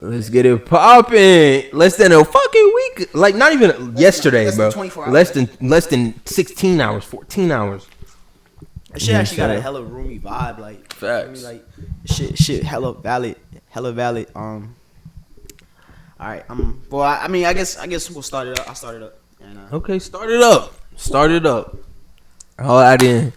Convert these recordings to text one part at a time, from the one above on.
Let's get it popping. Less than a fucking week. Like, not even yesterday, bro. 24 hours. Less than 16 hours, 14 hours. That shit actually got a hella roomy vibe. Like, facts. Like, shit, hella valid. All right. Well, I guess we'll start it up. I'll start it up. And, okay, start it up. All that in.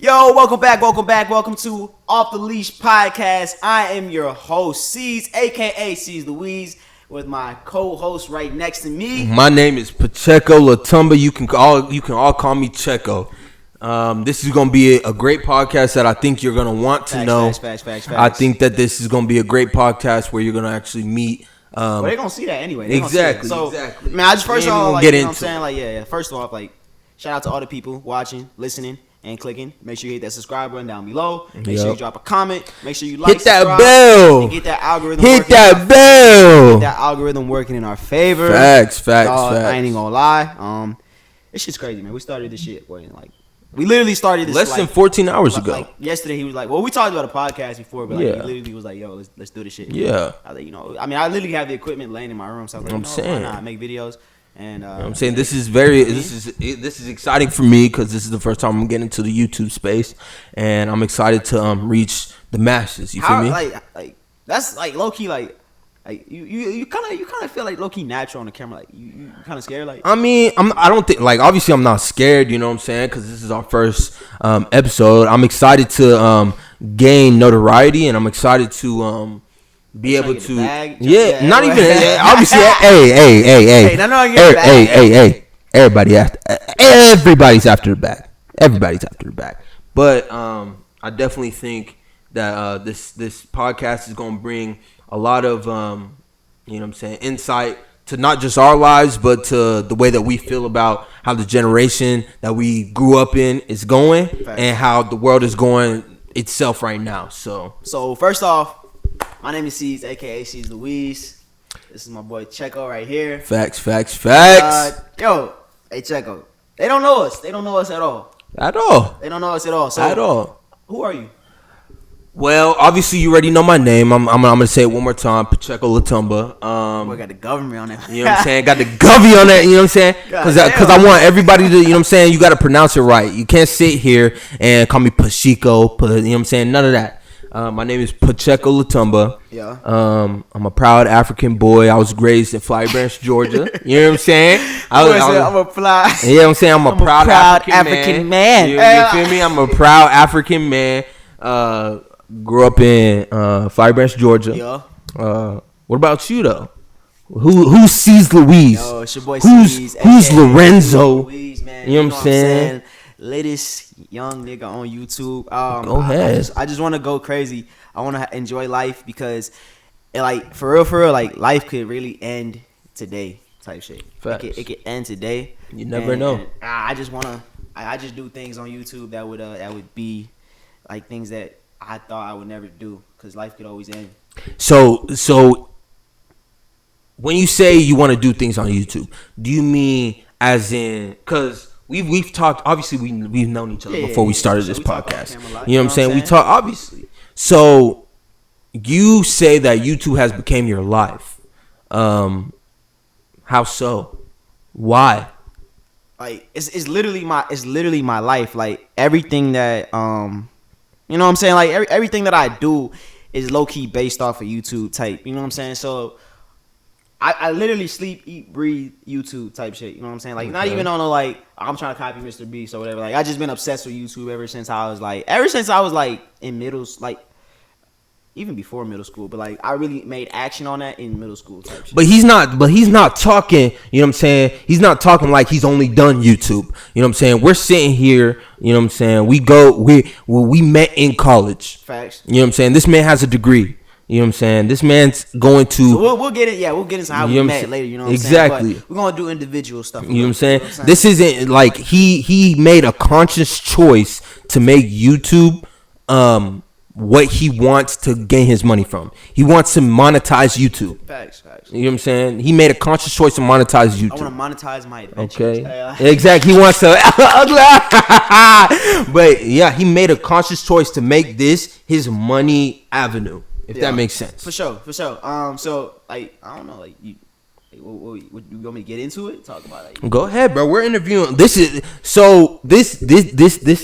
Yo, welcome back. Welcome to Off the Leash podcast. I am your host, Ceaz, aka Ceaz Louise, with my co-host right next to me. My name is Pacheco Latumba. You can all call me Checo. This is gonna be a great podcast that I think you're gonna want to know. Facts. I think that this is gonna be a great podcast where you're gonna actually meet. Well, they're gonna see that anyway. Exactly. Man, I just first of all, like, you know what I'm saying, like, yeah. First off, like, shout out to all the people watching, listening, and clicking. Make sure you hit that subscribe button down below. Make sure you drop a comment. Make sure you like, hit that bell, and get that algorithm. Get that algorithm working in our favor. Facts. I ain't even gonna lie. This shit's crazy, man. We started this shit, boy. Like, we literally started this less than 14 hours ago. Like yesterday, he was like, "Well, we talked about a podcast before, but like, he literally was like, yo, let's do this shit." Yeah. I was like, I literally have the equipment laying in my room, so I was like, why not make videos? And I'm saying this is exciting for me because this is the first time I'm getting into the YouTube space, and I'm excited to reach the masses. You feel me? Like that's like low key like you kind of feel like low key natural on the camera. Like you kind of scared. Like, I mean, I don't think, like, obviously I'm not scared. You know what I'm saying? Because this is our first episode. I'm excited to gain notoriety, and I'm excited to be able to, not even obviously. Hey, everybody's after the bag. But I definitely think that this podcast is gonna bring a lot of you know what I'm saying, insight to not just our lives, but to the way that we feel about how the generation that we grew up in is going, and how the world is going itself right now. So first off, my name is Ceaz, aka Ceaz Louise. This is my boy Checo right here. Facts. Yo, hey Checo. They don't know us. They don't know us at all. They don't know us at all. So who are you? Well, obviously you already know my name. I'm gonna say it one more time, Pacheco Latumba. Boy, got the government on that. You know what I'm saying? Got the govy on that. You know what I'm saying? Because I want everybody to. You know what I'm saying? You got to pronounce it right. You can't sit here and call me Pacheco. You know what I'm saying? None of that. My name is Pacheco Latumba. Yeah. I'm a proud African boy. I was raised in Flowery Branch, Georgia. You know what I'm saying? I'm a proud. Yeah, I'm saying I'm a proud African man. You feel me? I'm a proud African man. Grew up in Flowery Branch, Georgia. Yeah. What about you though? Who's Ceaz Louise? Yo, it's your boy Ceaz. Who's Lorenzo? Louise, man. You know what I'm saying? Latest young nigga on YouTube. Go ahead. I just want to go crazy. I want to enjoy life because, like, for real, like, life could really end today, type shit. It could end today. You never know. And I just do things on YouTube that would be like things that I thought I would never do, because life could always end. So when you say you want to do things on YouTube, do you mean as in, because we've talked, obviously we've known each other before we started this podcast. You know what I'm saying? We talk, obviously. So you say that YouTube has become your life. How so? Why? Like, it's literally my life. Like, everything that you know what I'm saying? Like, everything that I do is low key based off of YouTube type. You know what I'm saying? So I literally sleep, eat, breathe YouTube type shit. You know what I'm saying? Like, not even on a, like, I'm trying to copy Mr. Beast or whatever. Like, I just been obsessed with YouTube ever since I was like in like even before middle school. But like, I really made action on that in middle school type shit. But he's not talking, you know what I'm saying? He's not talking like he's only done YouTube. You know what I'm saying? We're sitting here, you know what I'm saying? We met in college. Facts. You know what I'm saying? This man has a degree. You know what I'm saying? This man's going to. So we'll get it. Yeah, we'll get into how we met later. You know what I'm saying? Exactly. But we're gonna do individual stuff. You know what I'm saying? This isn't like he made a conscious choice to make YouTube what he wants to gain his money from. He wants to monetize YouTube. Facts. You know what I'm saying? He made a conscious choice to monetize YouTube. I want to monetize my adventures. Okay. Exactly. He wants to. But yeah, he made a conscious choice to make this his money avenue. if that makes sense. For sure. So like I don't know, like you. What, you want me to get into it? Talk about it. Go ahead, bro. We're interviewing. This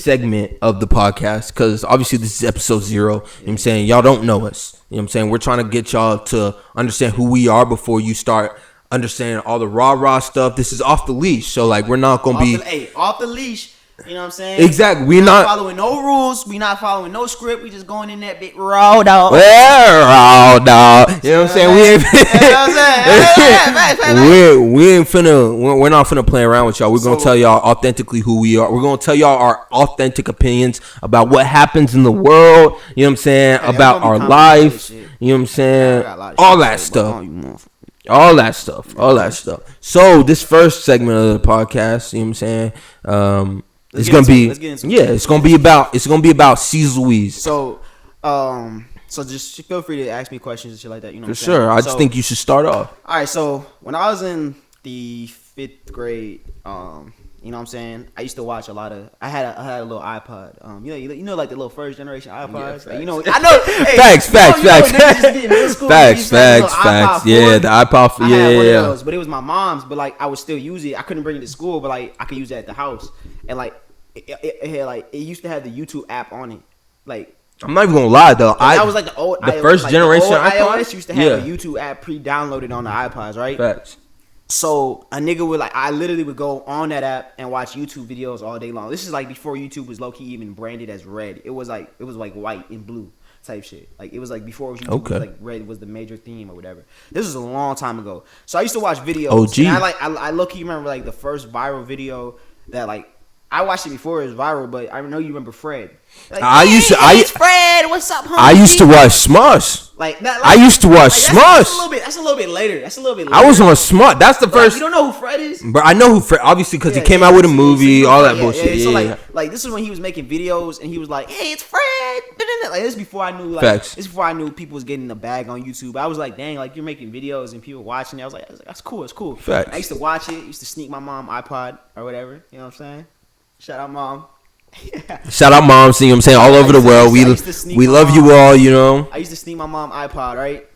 segment of the podcast, because obviously this is episode 0. You know what I'm saying? Y'all don't know us. You know what I'm saying? We're trying to get y'all to understand who we are before you start understanding all the rah stuff. This is off the leash, so like we're not gonna be off the leash. You know what I'm saying? Exactly. We're not following no rules. We not following no script. We just going in that bit raw dog. Well, raw dog. You know what I'm saying? We ain't finna. We're not finna play around with y'all. We're gonna tell y'all authentically who we are. We're gonna tell y'all our authentic opinions about what happens in the world. You know what I'm saying? About our life. You know what I'm saying? All that stuff. All that stuff. So this first segment of the podcast, you know what I'm saying? It's gonna be about Ceaz. So just feel free to ask me questions and shit like that. You know, for sure. I just think you should start off. All right. So when I was in the 5th grade, you know what I'm saying, I used to watch a lot of. I had a little iPod. You know, like the little first generation iPods. Yeah, like, you know, I know. Hey, facts. Facts. Yeah, the iPod. I had one of those, but it was my mom's. But like, I would still use it. I couldn't bring it to school, but like, I could use it at the house. And like, it had like it used to have the YouTube app on it. Like, I'm not even gonna lie though. I was like the first generation iPods used to have a YouTube app pre-downloaded on the iPods, right? Facts. So a nigga would I literally would go on that app and watch YouTube videos all day long. This is like before YouTube was low key even branded as red. It was like white and blue type shit. Like it was like before YouTube was like red was the major theme or whatever. This was a long time ago. So I used to watch videos. OG. And I low key remember like the first viral video that like I watched it before it was viral, but I know you remember Fred. Like, it's Fred. What's up, homie? I used to watch Smosh. I used to watch Smosh. That's a little bit later. I was on Smosh. That's the first. You don't know who Fred is? But I know who Fred, obviously, because he came out with a movie, all that bullshit. So like this is when he was making videos, and he was like, "Hey, it's Fred." Like this is before I knew Facts. This is before I knew people was getting the bag on YouTube. I was like, "Dang, like you're making videos and people watching it." I was like, "That's cool. It's cool." Facts. I used to watch it. Used to sneak my mom iPod or whatever. You know what I'm saying? Shout out, mom. Shout out, moms. You know what I'm saying? All over the world. We love you all, you know. I used to sneak my mom iPod, right?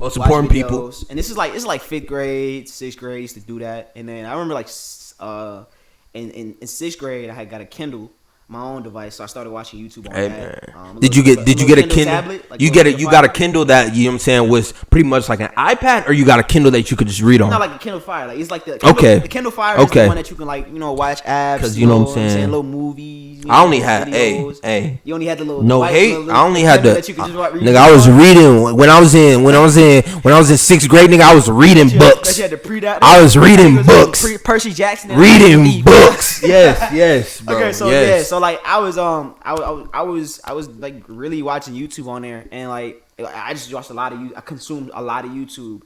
Most important people. And this is like 5th grade, 6th grade. I used to do that. And then I remember like in 6th grade, I had got a Kindle, my own device, so I started watching YouTube on that. Did you get a Kindle? Tablet, like you got a Kindle that, you know what I'm saying, was pretty much like an iPad, or you got a Kindle that you could just read on? Not like a Kindle Fire. Like it's like the Kindle, The Kindle Fire is the one that you can like, you know, watch apps, because you know what I'm saying, little movies. I only had you only had the little no hate. I only had the nigga. I was reading when I was in 6th grade. Nigga, I was reading books. I was reading books. Percy Jackson. Reading books. Yes, bro. Okay, so so like I was like really watching YouTube on there, and like I just watched a lot of I consumed a lot of YouTube,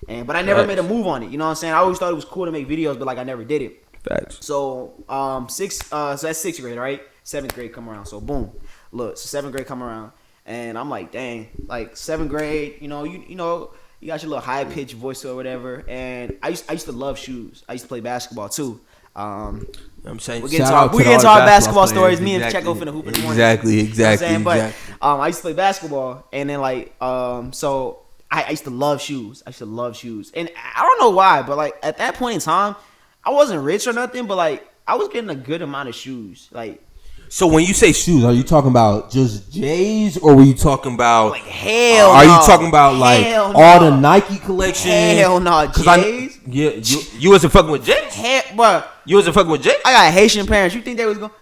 but I never made a move on it. You know what I'm saying? I always thought it was cool to make videos, but like I never did it. Facts. So so that's 6th grade, right? 7th grade come around. So boom, look. So 7th grade come around, and I'm like, dang, like 7th grade. You know, you got your little high pitched voice or whatever. And I used to love shoes. I used to play basketball too. I'm saying we get into our basketball stories. Me and Checo finna hoop in the morning. Exactly. You know but I used to play basketball, and then like so I used to love shoes. And I don't know why, but like at that point in time, I wasn't rich or nothing, but like I was getting a good amount of shoes. Like, so when you say shoes, are you talking about just J's, or were you talking about like hell? Are you talking about like all the Nike collection? Hell no, J's. You wasn't fucking with J's. Bro, you wasn't fucking with J's. I got Haitian parents. You think they was going?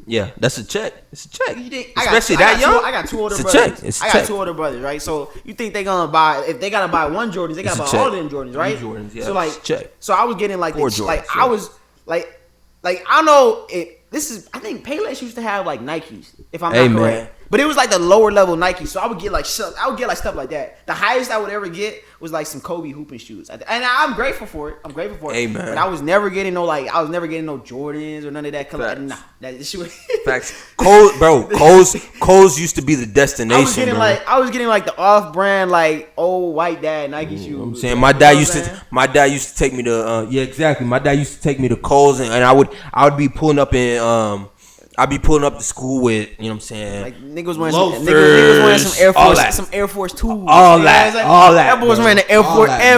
Yeah, that's a check. It's a check. Especially that young. I got 2 older brothers. It's I got 2 older brothers, right? So you think they gonna buy? If they gotta buy one Jordans, they gotta buy all them Jordans, right? Jordans, yeah. So like, check. So I was getting like Jordans, like I was like I don't know. I think Payless used to have like Nikes, if I'm not correct. But it was like the lower level Nike, so I would get like stuff like that. The highest I would ever get was like some Kobe hooping shoes, and I'm grateful for it. Amen. But I was never getting no Jordans or none of that. Nah, that shit. Facts. Kohl's used to be the destination. I was getting like the off-brand like old white dad Nike shoes. You know what I'm saying, my dad used to take me to My dad used to take me to Kohl's, and I would be pulling up in I be pulling up to school with, you know what I'm saying? Like niggas wearing loafers, some Air Force 2s. All that. That boy was wearing the Air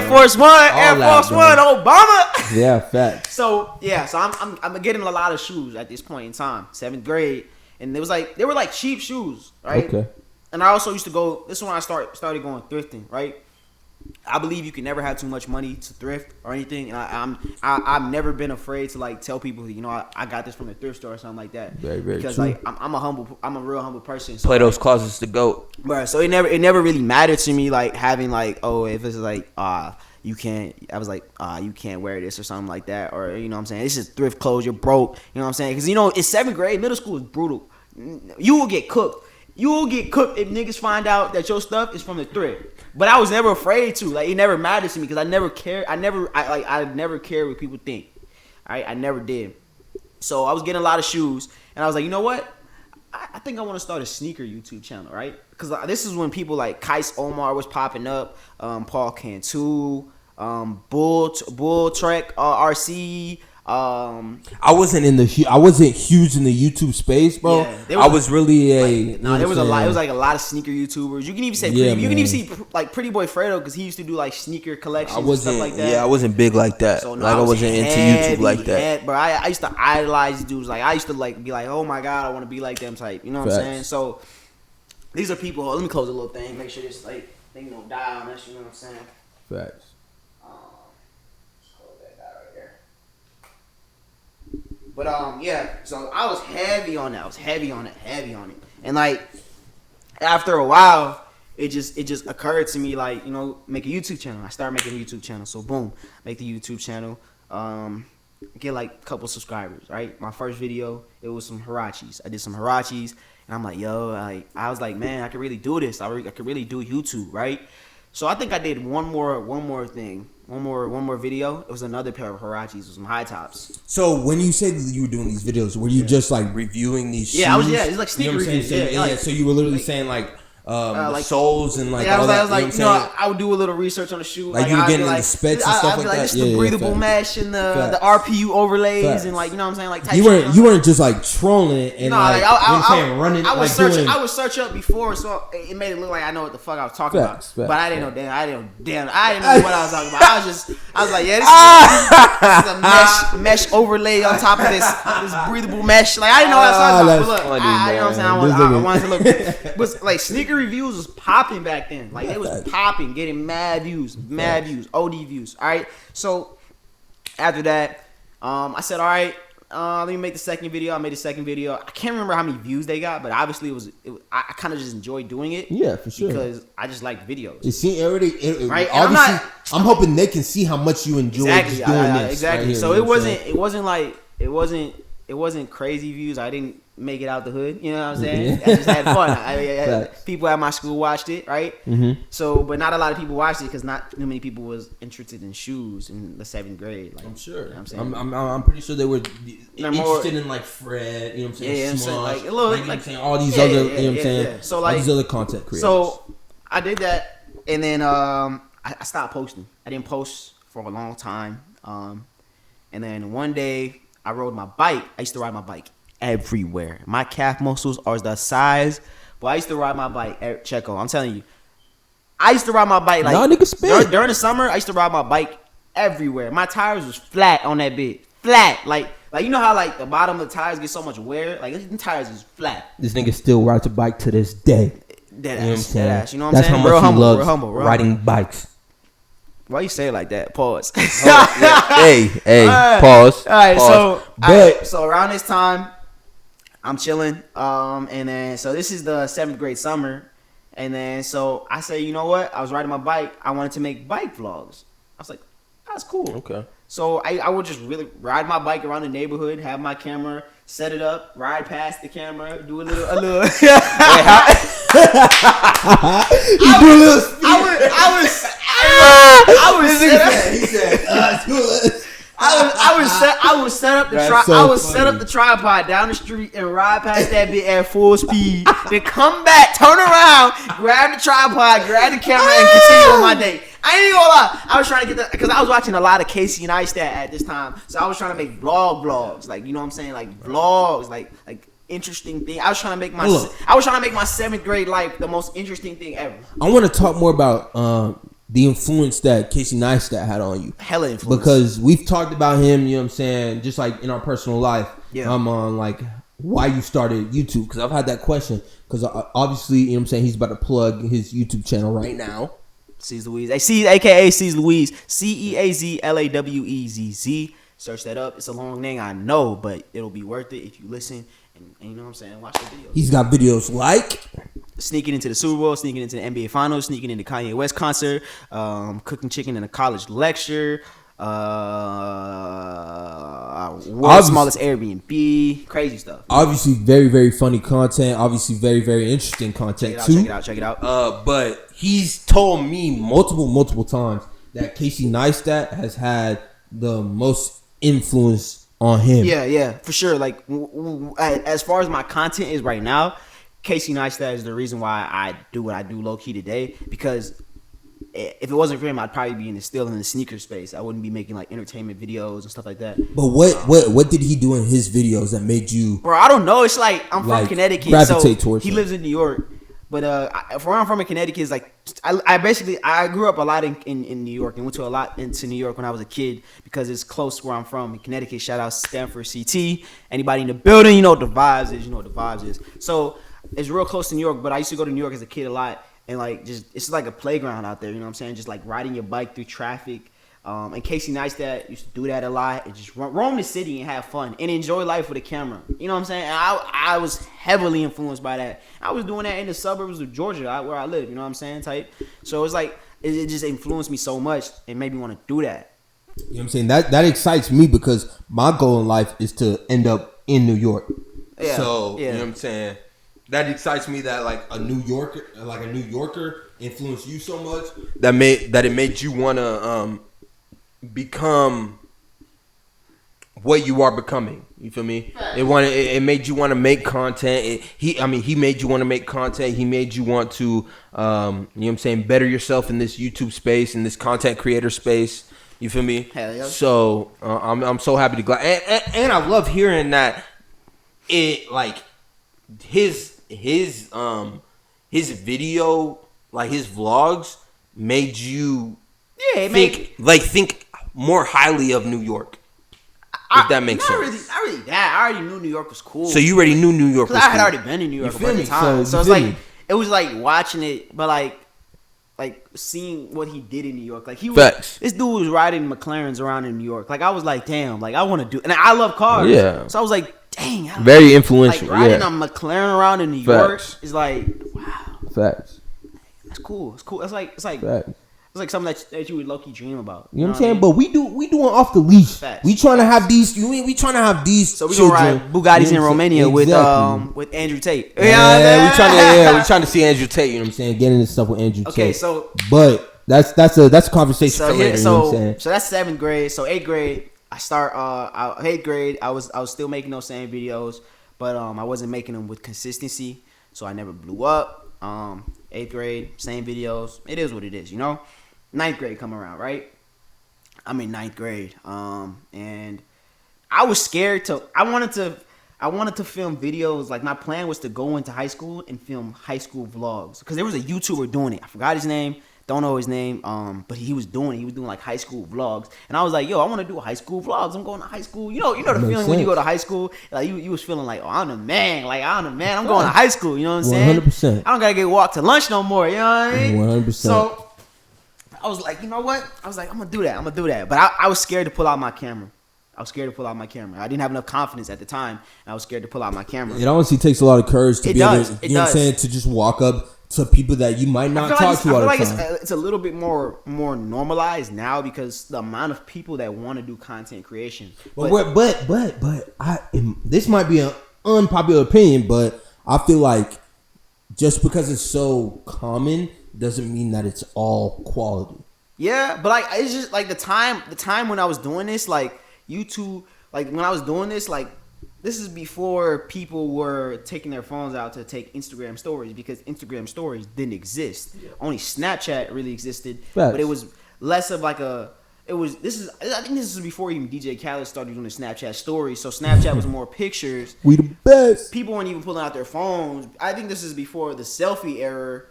Force One, Obama. Yeah, facts. So I'm getting a lot of shoes at this point in time, 7th grade, and they were like cheap shoes, right? Okay. And I also used to go. This is when I started going thrifting, right? I believe you can never have too much money to thrift or anything, and I've never been afraid to like tell people, you know, I got this from a thrift store or something like that. Very, very because true. like I'm a real humble person. So, Plato's Closets to go. Bro, so it never really mattered to me like having like, oh, if it's like you can't, I was like, you can't wear this or something like that, or you know what I'm saying, this is thrift clothes, you're broke, you know what I'm saying, because you know it's 7th grade, middle school is brutal. You will get cooked. You will get cooked if niggas find out that your stuff is from the thrift. But I was never afraid to. Like, it never mattered to me because I never cared. I never cared what people think. All right? I never did. So I was getting a lot of shoes, and I was like, you know what? I think I want to start a sneaker YouTube channel, right? Because this is when people like Kais Omar was popping up, Paul Cantu, Bull Trek RC. I wasn't huge in the YouTube space, bro. Yeah, I was really a there was a lot. It was like a lot of sneaker YouTubers. You can even say you can even see like Pretty Boy Fredo because he used to do like sneaker collections and stuff like that. Yeah, I wasn't big like that. So, no, I wasn't into YouTube like that. But I used to idolize dudes. Like I used to like be like, oh my god, I want to be like them type. You know what I'm saying? So these are people. Let me close a little thing. Make sure this like thing don't die on us. You know what I'm saying? Facts. But so I was heavy on that. Heavy on it. And like after a while, it just occurred to me like, you know, make a YouTube channel. I started making a YouTube channel. So boom, make the YouTube channel. Get like a couple subscribers, right? My first video, it was some Hirachis. I did some Hirachis, and I'm like, yo, like I was like, man, I could really do this. I could really do YouTube, right? So I think I did one more video. It was another pair of Hirachis with some high tops. So when you said that you were doing these videos, were you just like reviewing these shoes? It's like sneaker reviews. So you were literally saying like soles and like all that. I was like, you know, I would do a little research on the shoe. Like you were getting into specs and stuff like that. This is the breathable mesh and the RPU overlays and like, you know what I'm saying, like type you weren't just like trolling it and running. I would search up before, so it made it look like I know what the fuck I was talking about. But I didn't know. I didn't know what I was talking about. I was like, yeah, this is a mesh overlay on top of this breathable mesh. Like I didn't know what I was talking about. But look, you know what I'm saying. I wanted to look, but like sneaker reviews was popping back then. Like it was popping, getting mad views, OD views. All right. So after that, I said, all right, let me make the second video. I made the second video. I can't remember how many views they got, but obviously I kind of just enjoyed doing it. Yeah, for sure. Because I just like videos. You see, right? Obviously, I'm hoping they can see how much you enjoy doing this. Exactly. Right so it wasn't crazy views. I didn't make it out the hood. You know what I'm saying? I just had fun. People at my school watched it, right? Mm-hmm. So, but not a lot of people watched it because not too many people was interested in shoes in the 7th grade. Like, I'm sure. You know what I'm saying? I'm pretty sure they were interested in like Fred. You know what I'm saying? Yeah, like a little, like saying all these other. You know what I'm saying? Yeah. So like all these other content creators. So I did that, and then I stopped posting. I didn't post for a long time. And then one day I rode my bike. I used to ride my bike everywhere. My calf muscles are the size, but I used to ride my bike at Checo. I'm telling you, I used to ride my bike like during the summer. I used to ride my bike everywhere. My tires was flat on that bit, flat. Like you know how like the bottom of the tires get so much wear. Like the tires is flat. This nigga still rides a bike to this day. Dead You know ass. what You know what I'm That's saying? how much Real he humble, loves real humble. riding bikes. Why you say it like that? Pause. Hey, pause. All right, But so around this time, I'm chilling. And then so this is the 7th grade summer, and then so I say, you know what? I was riding my bike. I wanted to make bike vlogs. I was like, that's cool. Okay. So I would just really ride my bike around the neighborhood, have my camera, set it up, ride past the camera, do a little. I would set up the tripod down the street and ride past that bit at full speed. Then come back, turn around, grab the tripod, grab the camera, and continue on my day. I ain't gonna lie. I was trying to get that because I was watching a lot of Casey and Neistat at this time, so I was trying to make vlogs, like you know what I'm saying, like vlogs, like interesting thing. I was trying to make my 7th grade life the most interesting thing ever. I want to talk more about the influence that Casey Neistat had on you. Hella influence. Because we've talked about him, you know what I'm saying, just like in our personal life. Yeah. On like why you started YouTube, because I've had that question. Because obviously, you know what I'm saying, he's about to plug his YouTube channel right now. Ceaz Louise. AKA Ceaz Louise. CeazLawezz. Search that up. It's a long name, I know, but it'll be worth it if you listen and you know what I'm saying, watch the video. He's got videos like sneaking into the Super Bowl, sneaking into the NBA Finals, sneaking into Kanye West concert, cooking chicken in a college lecture, world's smallest Airbnb, crazy stuff. Obviously, very, very funny content. Obviously, very, very interesting content too. Check it out. But he's told me multiple times that Casey Neistat has had the most influence on him. Yeah, for sure. Like, as far as my content is right now, Casey Neistat is the reason why I do what I do low key today. Because if it wasn't for him, I'd probably be still in the sneaker space. I wouldn't be making like entertainment videos and stuff like that. But what did he do in his videos that made you? Bro, I don't know. It's like I'm from Connecticut, gravitate so towards he him. lives in New York. But where I'm from in Connecticut is like I grew up a lot in New York and went to a lot into New York when I was a kid because it's close to where I'm from in Connecticut. Shout out Stanford CT. Anybody in the building, you know what the vibes is. You know what the vibes is. So it's real close to New York. But I used to go to New York as a kid a lot and like just it's like a playground out there. You know what I'm saying? Just like riding your bike through traffic. And Casey Neistat used to do that a lot and just roam the city and have fun and enjoy life with a camera. You know what I'm saying? And I was heavily influenced by that. I was doing that in the suburbs of Georgia, where I live. You know what I'm saying? Type. So it's like it just influenced me so much and made me want to do that. You know what I'm saying? That excites me because my goal in life is to end up in New York. Yeah. So yeah. You know what I'm saying? That excites me that like a New Yorker influenced you so much that it made you wanna become what you are becoming. You feel me? It made you want to make content. He made you want to make content. He made you want to, you know what I'm saying, better yourself in this YouTube space, in this content creator space. You feel me? Hell yeah. So I'm so happy to glad, and I love hearing that it like his video, like his vlogs, made you think more highly of New York. If that makes sense. Not really that. I already knew New York was cool. So you already knew New York was cool. I had already been in New York a bunch of times. So it's like it was like watching it, but like seeing what he did in New York. Like this dude was riding McLarens around in New York. Like I was like, damn, like I want to do, and I love cars. Yeah. So I was like, dang, very influential. Like riding a McLaren around in New York is like, wow. Facts. That's cool. It's cool. It's like Facts. It's like something that you would low-key dream about. You know what I'm saying? But we doing off the leash. Facts. We trying to have these. We trying to have these. So we gonna ride Bugattis in Romania with Andrew Tate. Yeah, we trying to see Andrew Tate. You know what I'm saying? Getting this stuff with Andrew Tate. Okay, so but that's a conversation for later. You know what I'm saying? So that's 7th grade. So 8th grade, I start. 8th grade, I was still making those same videos, but I wasn't making them with consistency, so I never blew up. 8th grade, same videos. It is what it is, you know. 9th grade come around, right? I'm in 9th grade, and I was scared to. I wanted to film videos. Like my plan was to go into high school and film high school vlogs because there was a YouTuber doing it. I forgot his name. Don't know his name. But he was doing like high school vlogs, and I was like, yo, I want to do high school vlogs. I'm going to high school. You know the feeling when you go to high school. Like you was feeling like, oh, I'm the man. Like I'm the man. I'm going to high school. You know what I'm saying? 100%. I don't gotta get walked to lunch no more. You know what I mean? 100%. So I was like, you know what? I was like, I'm gonna do that. But I was scared to pull out my camera. I didn't have enough confidence at the time, and I was scared to pull out my camera. It honestly takes a lot of courage to be able to, you know what I'm saying, to just walk up to people that you might not talk to all the time. I feel like it's a little bit more normalized now because the amount of people that want to do content creation. But this might be an unpopular opinion, but I feel like just because it's so common doesn't mean that it's all quality. Yeah, but like it's just like the time when I was doing this, like YouTube, like when I was doing this, like this is before people were taking their phones out to take Instagram stories because Instagram stories didn't exist. Yeah. Only Snapchat really existed, but it was less of like a I think this is before even DJ Khaled started doing the Snapchat stories. So Snapchat was more pictures. We the best. People weren't even pulling out their phones. I think this is before the selfie era.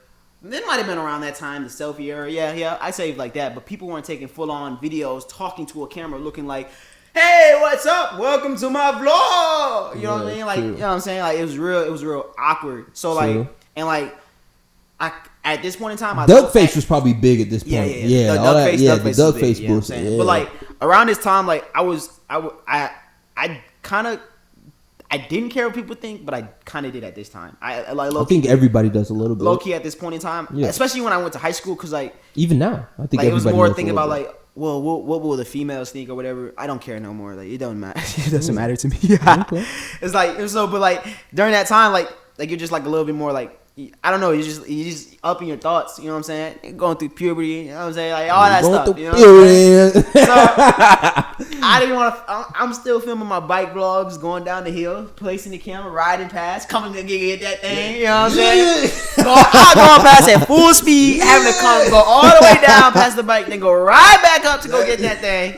It might have been around that time, the selfie era. Yeah, I say it like that. But people weren't taking full-on videos, talking to a camera, looking like, "Hey, what's up? Welcome to my vlog." You know what I mean? Like, you know what I'm saying? Like, it was real awkward. So like, and like, at this point in time, Duckface was probably big at this point. Yeah. The Duckface you know bullshit. Yeah. But like around this time, like I didn't care what people think, but I kind of did at this time. I think everybody does a little bit. Low key at this point in time, especially when I went to high school, because like even now, I think like, it was more thinking about bit. like, well, what will the females think or whatever. I don't care no more. Like it doesn't matter. It doesn't matter to me. Okay. It's like so, but like during that time, like you're just like a little bit more like. I don't know. You just up in your thoughts. You know what I'm saying? You're going through puberty. You know what I'm saying? Like all that stuff. You know what I'm saying? So I didn't want to. I'm still filming my bike vlogs, going down the hill, placing the camera, riding past, coming to get that thing. You know what I'm saying? Going past at full speed, having to go all the way down past the bike, then go right back up to go get that thing.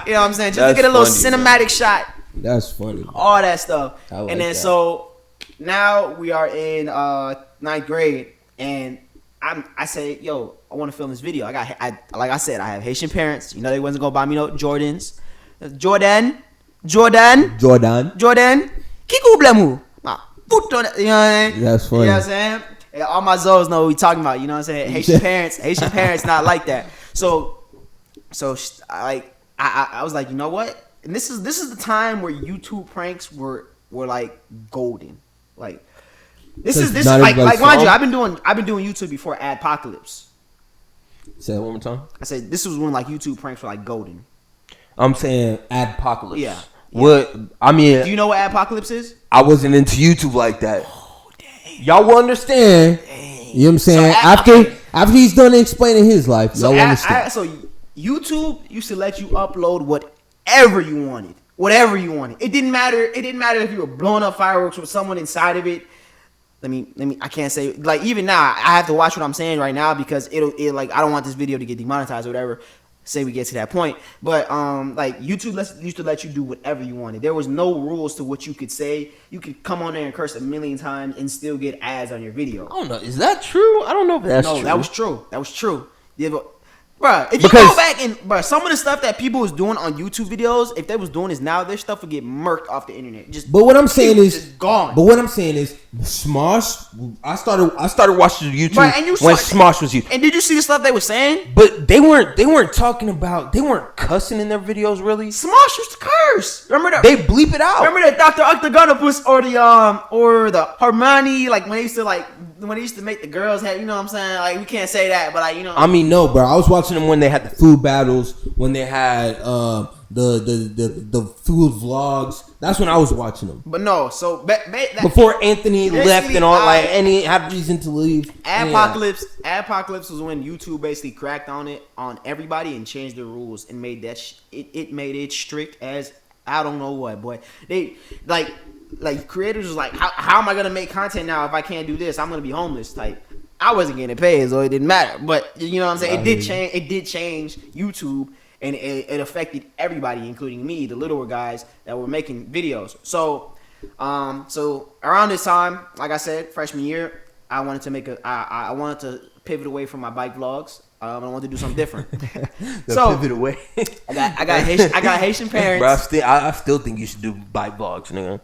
You know what I'm saying? Just to get a little cinematic shot. That's funny. All that stuff. And then that. So now we are in 9th grade, and I say, yo, I want to film this video. Like I said, I have Haitian parents. You know, they wasn't gonna buy me no Jordans. Jordan. Kiku blemu. You know what I mean? That's funny. You know what I'm saying? And all my Zoes know what we talking about. You know what I'm saying? Haitian parents not like that. So I was like, you know what? And this is the time where YouTube pranks were like golden. Like this is like mind you, I've been doing YouTube before Ad-pocolypse. Say that one more time. I said this was when like YouTube pranks were like golden. I'm saying Ad-pocolypse. Yeah. What I mean? Do you know what Ad-pocolypse is? I wasn't into YouTube like that. Oh dang! Y'all will understand. Dang. You know what I'm saying? After he's done explaining his life, y'all understand. So YouTube used to let you upload whatever you wanted. Whatever you wanted. It didn't matter. It didn't matter if you were blowing up fireworks with someone inside of it. Let me. I can't say like even now. I have to watch what I'm saying right now because it like I don't want this video to get demonetized or whatever. Say we get to that point, but like YouTube used to let you do whatever you wanted. There was no rules to what you could say. You could come on there and curse 1,000,000 times and still get ads on your video. I don't know. Is that true? I don't know if that's true. No, that was true. That was true. Yeah, but bruh, if you go back and bruh, some of the stuff that people was doing on YouTube videos, if they was doing this now, their stuff would get murked off the internet. But what I'm saying is just gone. But what I'm saying is Smosh. I started watching YouTube when Smosh was YouTube. And did you see the stuff they were saying? But they weren't talking about. They weren't cussing in their videos really. Smosh used to curse. Remember that? They bleep it out. Remember that Dr. Octagonopus or the Hermione, like when they used to make the girls have, you know what I'm saying? Like we can't say that, but like you know. I mean, no, bro. I was watching them when they had the food battles, when they had the food vlogs. That's when I was watching them. But no, so before Anthony left and all, like, and he had reason to leave. Ad-pocolypse was when YouTube basically cracked on everybody and changed the rules and made that it made it strict as I don't know what, boy. They like creators was like, how am I gonna make content now if I can't do this? I'm gonna be homeless type. I wasn't getting paid, so it didn't matter. But you know what I'm saying? It did change YouTube. And it affected everybody, including me, the littler guys that were making videos. So around this time, like I said, freshman year, I wanted to pivot away from my bike vlogs. I wanted to do something different. Pivot away. I got Haitian parents. Bro, I still think you should do bike vlogs, nigga.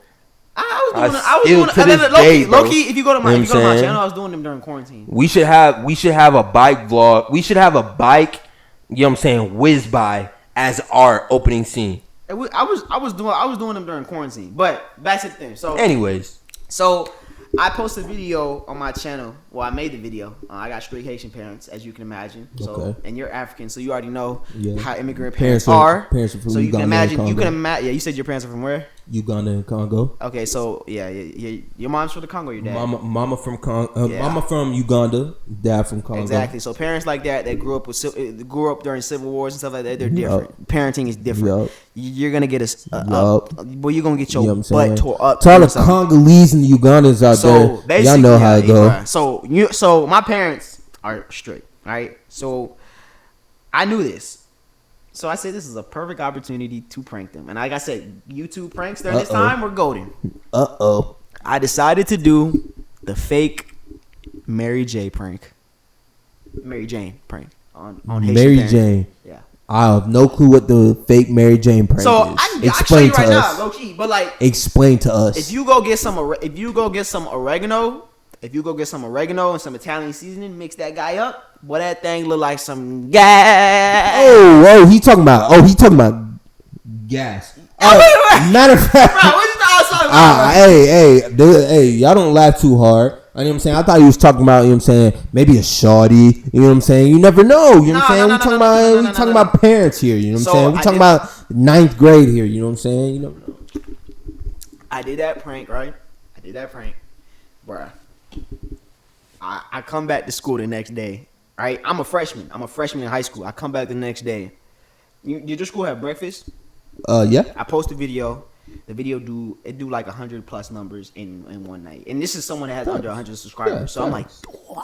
I was doing low key. If you go to my channel, I was doing them during quarantine. We should have a bike vlog. We should have a bike. You know what I'm saying? Whiz by as our opening scene. I was doing them during quarantine. But back to the thing. So anyways. So I posted a video on my channel. Well, I made the video. I got straight Haitian parents, as you can imagine. So okay. And you're African, so you already know how immigrant parents are. Parents are from so Uganda, you can imagine. Yeah, you said your parents are from where? Uganda and Congo. Okay, so yeah, your mom's from the Congo. Your dad. Mama from Mama from Uganda. Dad from Congo. Exactly. So parents like that grew up during civil wars and stuff like that. They're different. Yep. Parenting is different. Yep. You're gonna get well, you're gonna get your butt tore up. To all the Congolese and the Ugandans out there, y'all know how it goes. So my parents are straight, right? So I knew this. So I said this is a perfect opportunity to prank them. And like I said, YouTube pranks during this time were golden. I decided to do the fake Mary Jane prank on Haitian Mary parents. Jane. Yeah. I have no clue what the fake Mary Jane prank So is. I can show you right now, low key. But like, explain to us. if you go get some oregano, and some Italian seasoning, mix that guy up. Boy, that thing look like some gas. He talking about gas. Matter of fact, Bro, what you talking about? hey, y'all don't laugh too hard. You know what I'm saying? I thought he was talking about, you know what I'm saying, maybe a shawty. You know what I'm saying? You never know. You know what I'm saying? We talking about parents here. You know what I'm saying? We talking about ninth grade here. You know what I'm saying? You never know. I did that prank, right? Bruh. I come back to school the next day, right? I'm a freshman in high school. I come back the next day. Did your school have breakfast? Yeah. I post a video. The video do like 100+ numbers in one night, and this is someone that has under 100 subscribers. Yeah, so I'm like,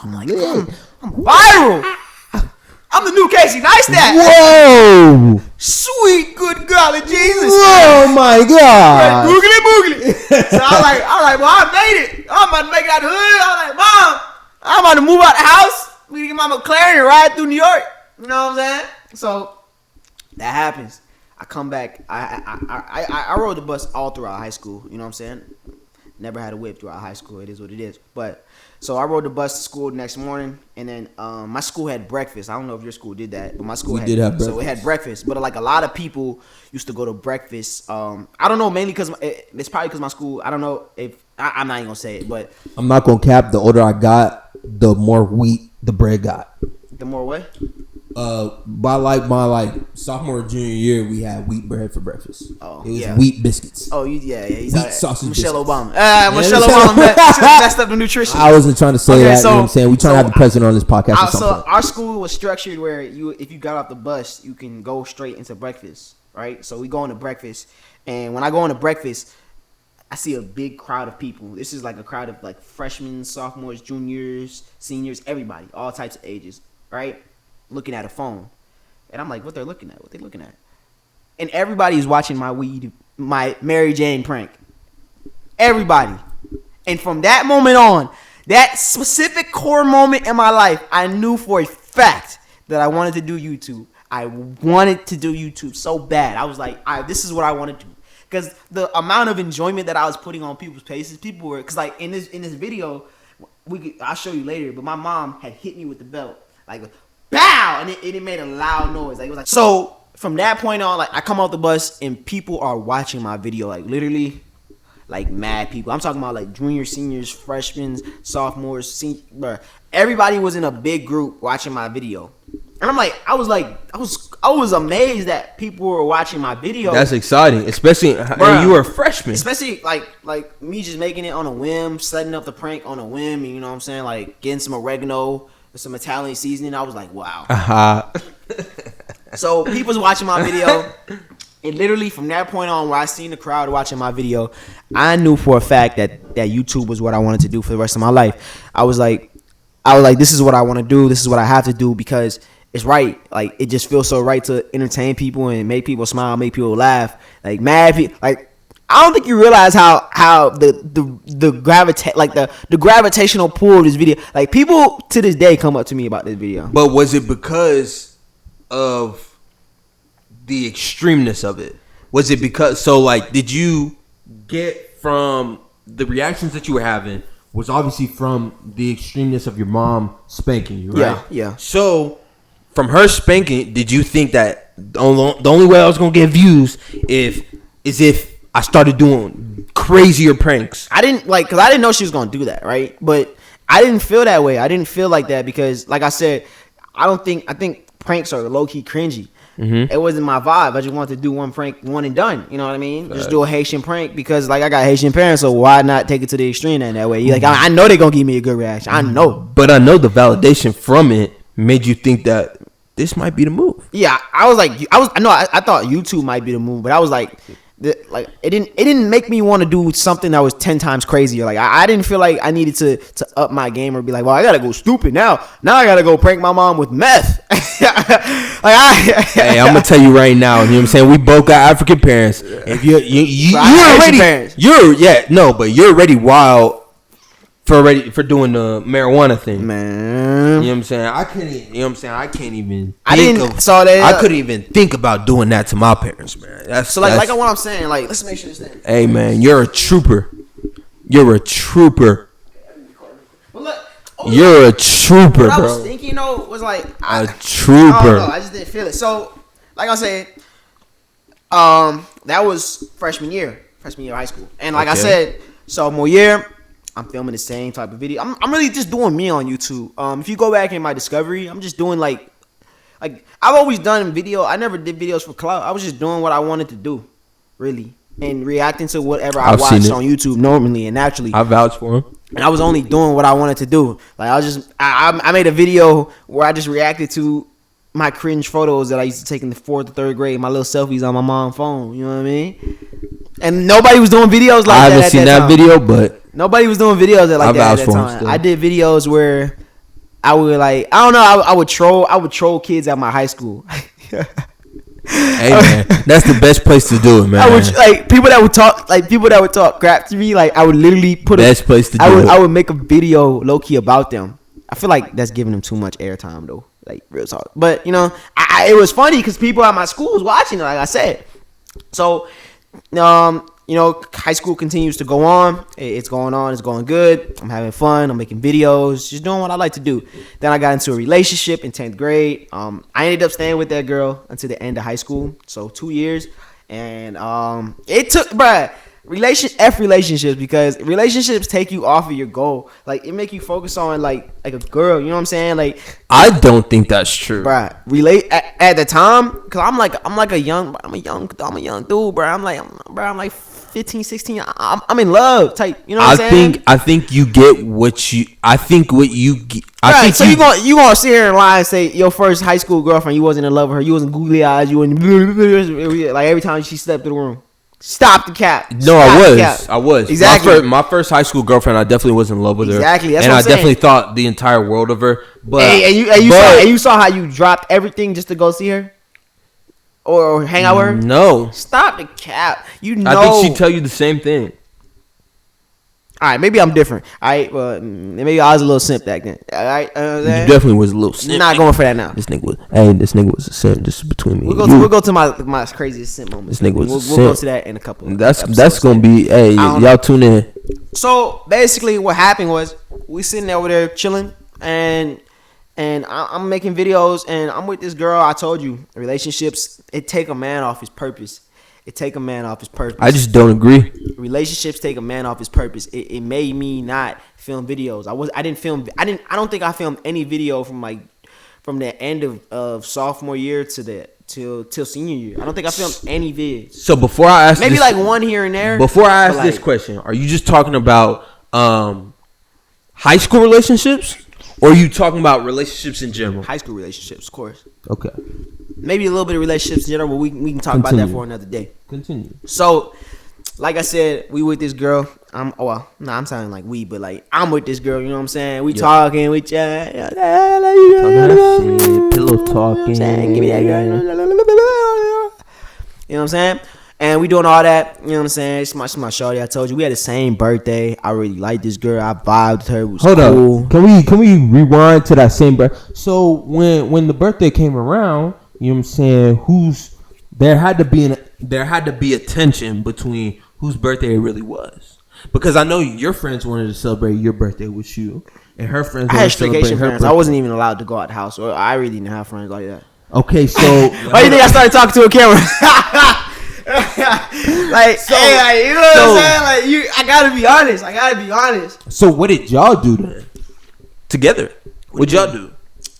I'm viral. I'm the new Casey Neistat. Whoa! Sweet good golly Jesus. Oh my God! Boogly. So I'm like, well, I made it. I'm about to make it out the hood. I'm like, Mom, I'm about to move out the house. We can get my McLaren and ride through New York. You know what I'm saying? So that happens. I come back. I rode the bus all throughout high school. You know what I'm saying? Never had a whip throughout high school. It is what it is. But so I rode the bus to school the next morning, and then my school had breakfast. I don't know if your school did that, but my school did have breakfast. So it had breakfast. But like a lot of people used to go to breakfast. I don't know, mainly because it's probably because my school. I don't know if I'm not even gonna say it, but I'm not gonna cap. The older I got, the more wheat the bread got. The more what? By my sophomore junior year, we had wheat bread for breakfast. Oh, it was yeah. wheat biscuits. Oh, yeah. He's wheat sausage Michelle biscuits. Obama. Michelle Obama messed up the nutrition. I wasn't trying to say that. So, you know what I'm saying? We trying to have the president on this podcast or so something. our school was structured where if you got off the bus, you can go straight into breakfast, right? So we go into breakfast, and when I go into breakfast, I see a big crowd of people. This is like a crowd of like freshmen, sophomores, juniors, seniors, everybody, all types of ages, right? Looking at a phone. And I'm like, what they looking at? And everybody's watching my Mary Jane prank. Everybody. And from that moment on, that specific core moment in my life, I knew for a fact that I wanted to do YouTube. I wanted to do YouTube so bad. I was like, this is what I want to do. Because the amount of enjoyment that I was putting on people's faces, people were, because like in this video, I'll show you later, but my mom had hit me with the belt. Like, bow, and it made a loud noise. Like it was like, so from that point on, like I come off the bus and people are watching my video, like literally, like mad people. I'm talking about like juniors, seniors, freshmen, sophomores, seniors. Everybody was in a big group watching my video, and I was amazed that people were watching my video. That's exciting, especially and you were a freshman. Especially like me just making it on a whim, setting up the prank on a whim. You know what I'm saying? Like getting some oregano. Some Italian seasoning. I was like, wow. So people's watching my video, and literally from that point on, where I seen the crowd watching my video, I knew for a fact that YouTube was what I wanted to do for the rest of my life. I was like, this is what I want to do. This is what I have to do because it's right. Like it just feels so right to entertain people and make people smile, make people laugh. Like mad people, like. I don't think you realize how the gravitational pull of this video. Like people to this day come up to me about this video. But was it because of the extremeness of it? Was it because did you get from the reactions that you were having was obviously from the extremeness of your mom spanking you, right? Yeah. So from her spanking, did you think that the only way I was gonna get views is if I started doing crazier pranks? I didn't because I didn't know she was gonna do that, right? But I didn't feel that way. I didn't feel like that because, like I said, I think pranks are low key cringy. Mm-hmm. It wasn't my vibe. I just wanted to do one prank, one and done. You know what I mean? Just do a Haitian prank because, like, I got Haitian parents, so why not take it to the extreme in that way? Like, I know they're gonna give me a good reaction. I know, but I know the validation from it made you think that this might be the move. Yeah, I thought YouTube might be the move, but I was like. like it didn't make me want to do something that was 10 times crazier. Like I didn't feel like I needed to up my game or be like, well, I gotta go stupid now I gotta go prank my mom with meth. Hey, I'm gonna tell you right now, you know what I'm saying, we both got African parents. If you're already you're already wild for doing the marijuana thing, man. You know what I'm saying? I couldn't even think about doing that to my parents, man. That's like what I'm saying. Like, let's make sure this thing. Hey, man, you're a trooper. You're a trooper. You're a trooper, what bro. I was thinking, was like a trooper. I don't know. I just didn't feel it. So, like I said, that was freshman year of high school, and like I said, sophomore year, I'm filming the same type of video. I'm really just doing me on YouTube. If you go back in my discovery, I'm just doing like I've always done video. I never did videos for clout. I was just doing what I wanted to do, really, and reacting to whatever I watched on YouTube normally and naturally. I vouch for him. And I was only doing what I wanted to do. Like I made a video where I just reacted to my cringe photos that I used to take in the 4th or 3rd grade. My little selfies on my mom's phone. You know what I mean? And nobody was doing videos like that. I haven't seen that video, but nobody was doing videos like that at that time. I did videos where I would I would troll kids at my high school. Hey, man, that's the best place to do it, man. I would people that would talk crap to me. Like I would literally best place to do it. I would make a video low key about them. I feel like that's giving them too much airtime though. Like real talk. But it was funny because people at my school was watching it. Like I said, so high school continues to go on. It's going on. It's going good. I'm having fun. I'm making videos. Just doing what I like to do. Then I got into a relationship in 10th grade. I ended up staying with that girl until the end of high school. So 2 years. And it took, relationships, because relationships take you off of your goal. Like it make you focus on like a girl. You know what I'm saying? Like I don't think that's true. Bruh, at the time, cause I'm a young dude, bro. I'm like 15, 16. I'm in love type. You know what I'm saying? I think you get what you. I think what you get. So you gonna sit here and lie and say your first high school girlfriend, you wasn't in love with her, you wasn't googly eyes, you wasn't like every time she stepped in the room. Stop the cap. No, I was. Exactly. My first high school girlfriend, I definitely was in love with her. Exactly. That's and what I'm I saying. definitely thought the entire world of her. But you saw how you dropped everything just to go see her, or hang out with her. No. Stop the cap. I think she'd tell you the same thing. All right, maybe I'm different. All right, well, maybe I was a little simp back then. All right, you definitely was a little simp. Not going for that now. This nigga was a simp. Just between me. We'll go to my craziest simp moment. This nigga was a simp. We'll go to that in a couple. That's gonna be. Hey, y'all tune in. So basically, what happened was we sitting over there chilling, and I'm making videos, and I'm with this girl. I told you, relationships, it take a man off his purpose. It take a man off his purpose. I just don't agree. Relationships take a man off his purpose. It made me not film videos. I don't think I filmed any video from the end of sophomore year till senior year. I don't think I filmed any vids. So before I ask maybe like one here and there. Before I ask this question, are you just talking about high school relationships, or are you talking about relationships in general? High school relationships, of course. Okay. Maybe a little bit of relationships in general, but we can talk about that for another day. Continue. So, like I said, we with this girl. I'm sounding like we, but like I'm with this girl. You know what I'm saying? We talking with you. Pillow talking. Give me that girl. You know what I'm saying? And we doing all that. You know what I'm saying? It's my shorty. I told you we had the same birthday. I really like this girl. I vibed with her. It was cool. Up. Can we rewind to that same birthday? So when the birthday came around, you know what I'm saying? There had to be a tension between whose birthday it really was, because I know your friends wanted to celebrate your birthday with you, and her friends wanted to celebrate her birthday. I wasn't even allowed to go out the house, or I really didn't have friends like that. Okay, so why do you think I started talking to a camera? Like, so, hey, like, you know what I'm saying? Like, I gotta be honest. So what did y'all do then? Together, what'd y'all do?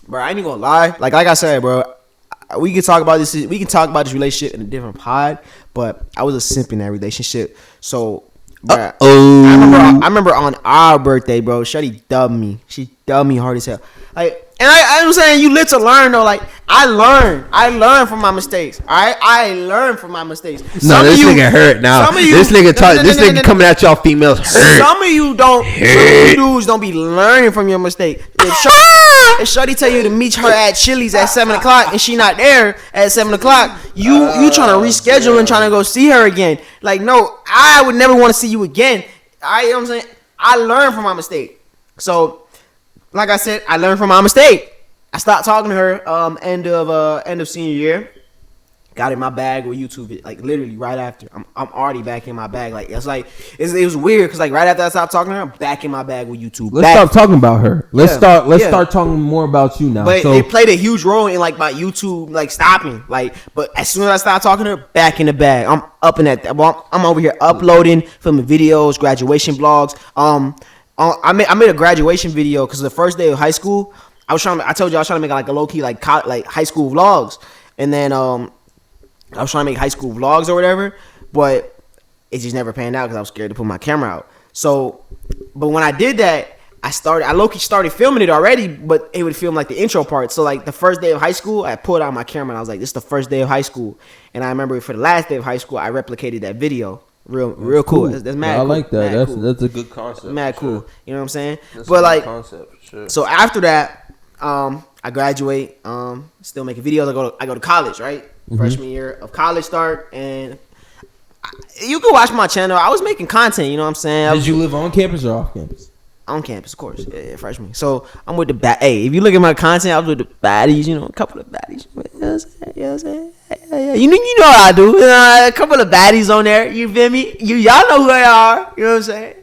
Bro, I ain't even gonna lie. Like I said, bro, we can talk about this. We can talk about this relationship in a different pod. But I was a simp in that relationship. So, bro, I remember on our birthday, bro, Shorty dubbed me. She dubbed me hard as hell. Like, And I'm saying you live to learn though. Like I learn from my mistakes. All right, I learn from my mistakes. No, this nigga hurt now. This nigga coming at y'all females hurt. Some of you don't. Some of you dudes don't be learning from your mistake. If Shorty tell you to meet her at Chili's at 7:00 and she not there at 7:00, you trying to reschedule and trying to go see her again. Like no, I would never want to see you again. You know what I'm saying? I learned from my mistake. So. Like I said, I learned from my mistake. I stopped talking to her end of senior year. Got in my bag with YouTube, like literally right after. I'm already back in my bag. Like it was weird because like right after I stopped talking to her, I'm back in my bag with YouTube. Let's stop talking about her. Let's start talking more about you now. But it played a huge role in like my YouTube like stopping. Like, but as soon as I started talking to her, back in the bag. I'm up in that. I'm over here uploading, filming videos, graduation vlogs. I made a graduation video because the first day of high school, I told you I was trying to make like a low key like high school vlogs, and then I was trying to make high school vlogs or whatever, but it just never panned out because I was scared to put my camera out. So, but when I did that, I low key started filming it already, but it would film like the intro part. So like the first day of high school, I pulled out my camera and I was like, this is the first day of high school, and I remember for the last day of high school, I replicated that video. Real cool. That's mad. I like that. That's a good concept. Mad cool. Sure. You know what I'm saying? That's but like, concept, sure. So after that, I graduate. Still making videos. I go to college. Right, freshman year of college start, and you can watch my channel. I was making content. You know what I'm saying? Did you live on campus or off campus? On campus, of course. Yeah, freshman. So I'm with the Hey, if you look at my content, I was with the baddies. You know, a couple of baddies. You know what I'm saying? Yeah. You know what I do. A couple of baddies on there. You feel me? Y'all know who they are. You know what I'm saying?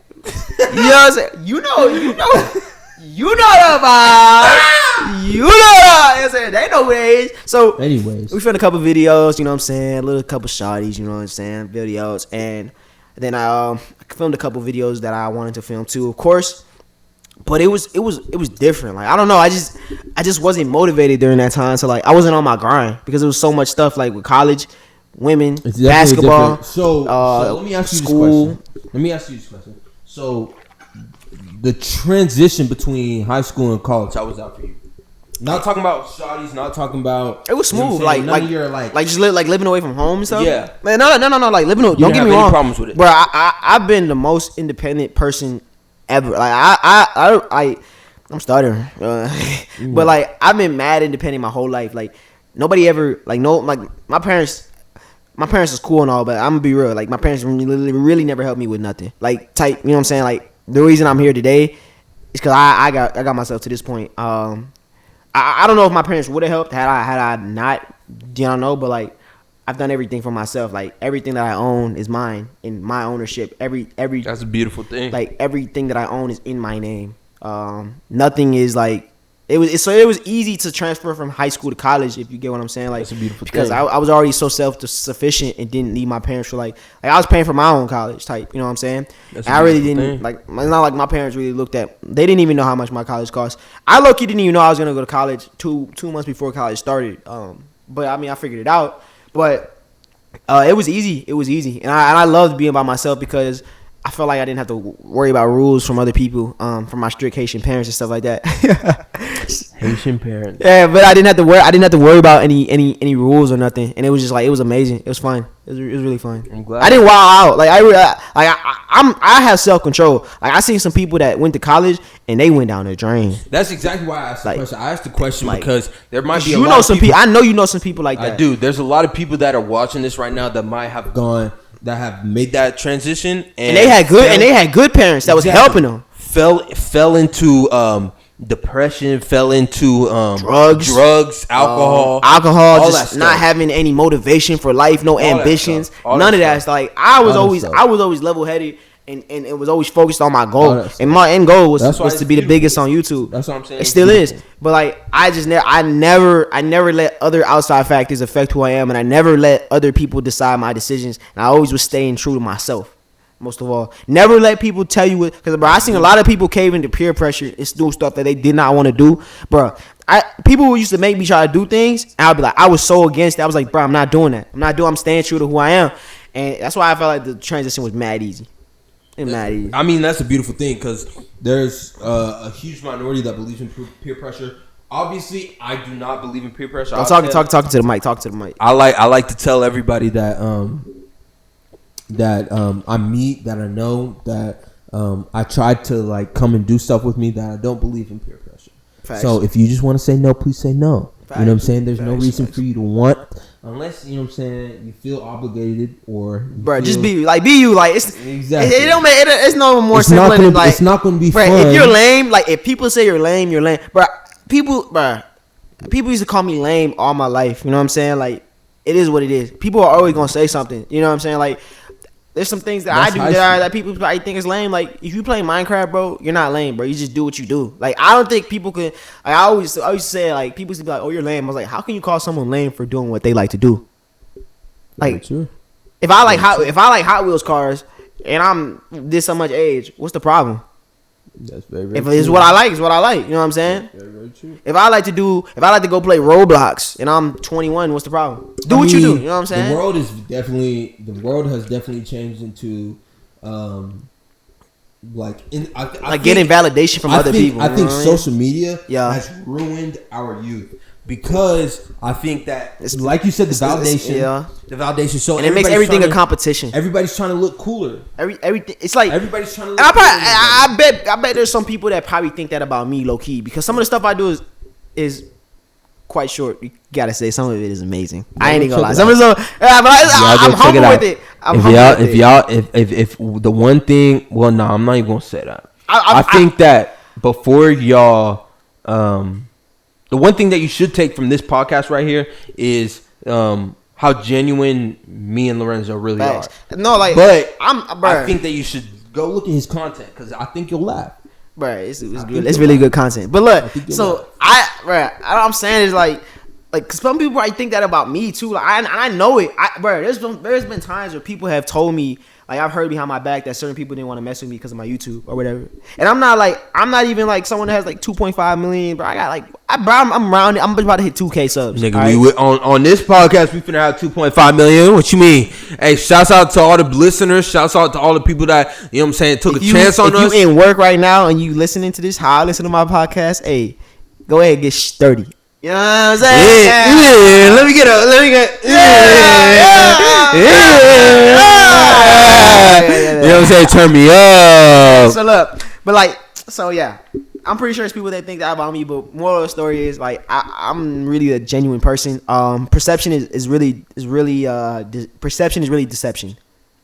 You know what I'm saying? You know the vibe. You know that. You know what I'm saying? They know who they is. So, anyways, we filmed a couple videos. You know what I'm saying? A little couple shawties. You know what I'm saying? Videos, and then I filmed a couple videos that I wanted to film too, of course. But it was different. Like I don't know. I just wasn't motivated during that time. So like I wasn't on my grind because there was so much stuff like with college, women, basketball. Different. So let me ask you this question. So the transition between high school and college, how was that for you? Not talking about shawties, not talking about. It was smooth, like just living away from home and stuff. Yeah, man, no, like living. Don't get me wrong. Problems with it, bro. I've been the most independent person ever. Like I'm stuttering, but like I've been mad independent my whole life. Like nobody ever like my parents is cool and all, but I'm gonna be real. Like my parents really never helped me with nothing. Like type, you know what I'm saying? Like the reason I'm here today is because I got myself to this point. I don't know if my parents would have helped had I not. You don't know, but like I've done everything for myself. Like everything that I own is mine, in my ownership. Every that's a beautiful thing. Like everything that I own is in my name. Nothing is like it was easy to transfer from high school to college, if you get what I'm saying. Like that's a beautiful because thing. I was already so self-sufficient and didn't need my parents for like I was paying for my own college type. You know what I'm saying? I really didn't thing. Like it's not like my parents really looked at. They didn't even know how much my college cost. I low-key didn't even know I was gonna go to college two months before college started. But I mean I figured it out. But it was easy. It was easy, and I loved being by myself because I felt like I didn't have to worry about rules from other people, from my strict Haitian parents and stuff like that. Haitian parents. Yeah, but I didn't have to worry about any rules or nothing, and it was just like it was amazing. It was fun. It was really fun. I'm glad. I didn't wild out. Like I have self control. Like I seen some people that went to college and they went down the drain. That's exactly why I asked the question. I asked the question because there might be a lot of people. I know you know some people like that. I do. There's a lot of people that are watching this right now that might have gone. That have made that transition and they had good parents that was helping them. Fell into depression, fell into drugs, alcohol, just not having any motivation for life, no ambitions, none of that. It's like I was always level headed and it was always focused on my goal. And my end goal was to be the biggest on YouTube. That's what I'm saying. It still is. But like I never let other outside factors affect who I am, and I never let other people decide my decisions. And I always was staying true to myself. Most of all, never let people tell you what. Because bro, I seen a lot of people cave into peer pressure and do stuff that they did not want to do, bro. People used to make me try to do things, and I'd be like, I was so against it. I was like, bro, I'm not doing that. I'm staying true to who I am, and that's why I felt like the transition was mad easy. I mean, that's a beautiful thing because there's a huge minority that believes in peer pressure. obviously, I do not believe in peer pressure. I'm talking to the mic. Talk to the mic. I like to tell everybody that I meet, that I know, that I try to like come and do stuff with me, that I don't believe in peer pressure. Facts. So if you just want to say no, please say no. Facts. You know what I'm saying? There's no Facts. reason for you to want, unless, you know what I'm saying, you feel obligated or Bro, just be you. Like, be you. Like, it's Exactly. It don't make it's no more It's simple not gonna than be- like it's not gonna be bro, fun. if you're lame, like if people say you're lame, you're lame. Bro, people used to call me lame all my life. You know what I'm saying? Like, it is what it is. People are always gonna say something. You know what I'm saying? Like, there's some things that That's I do high that people probably think is lame. Like, if you play Minecraft, bro, you're not lame, bro. You just do what you do. Like, I don't think people could. Like, I used to say, like, people used to be like, "Oh, you're lame." I was like, how can you call someone lame for doing what they like to do? Like, if I like Hot Wheels cars and I'm this so much age, what's the problem? That's very If true. it's what I like, it's what I like. You know what I'm saying? Very true. If I like to go play Roblox and I'm 21, what's the problem? Do what you do. You know what I'm saying? The world has definitely changed into, Getting validation from other people. I think you know what I mean? social media Yeah. has ruined our youth, because I think that, It's- like you said, the it's- validation, yeah. the validation. So And it makes everybody's everything a trying to- competition. Everybody's trying to look cooler. Everything. It's like Everybody's trying to look And cooler than I bet there's some people that probably think that about me, low key, because some of the stuff I do is quite short. You gotta say some of it is amazing. I ain't even gonna lie. Some of it, I'm humble with it. If the one thing, well, no, I'm not even gonna say that. I think that before y'all, the one thing that you should take from this podcast right here is how genuine me and Lorenzo really Facts. are. No, like, But bruh. I think that you should go look at his content, because I think you'll laugh. Bruh, it's good. think It's you're really right. good content. But look, think you're so I'm saying is like, cause some people probably think that about me too. Like, I know it. There's been times where people have told me, like, I've heard behind my back that certain people didn't want to mess with me because of my YouTube or whatever. And I'm not even like someone that has like 2.5 million. Bro, I got like, I'm rounded. I'm about to hit 2K subs. Nigga, right? on this podcast, we finna have 2.5 million. What you mean? Hey, shouts out to all the listeners. Shouts out to all the people that, you know what I'm saying, took a chance on us. If you in work right now and you listening to this, how I listen to my podcast, hey, go ahead and get 30. You know what I'm saying? Yeah. Let me get. You know what I'm saying? Turn me up. So look, but like, so yeah, I'm pretty sure there's people that think that about me. But moral of the story is, like, I'm really a genuine person. Perception is really perception is really deception.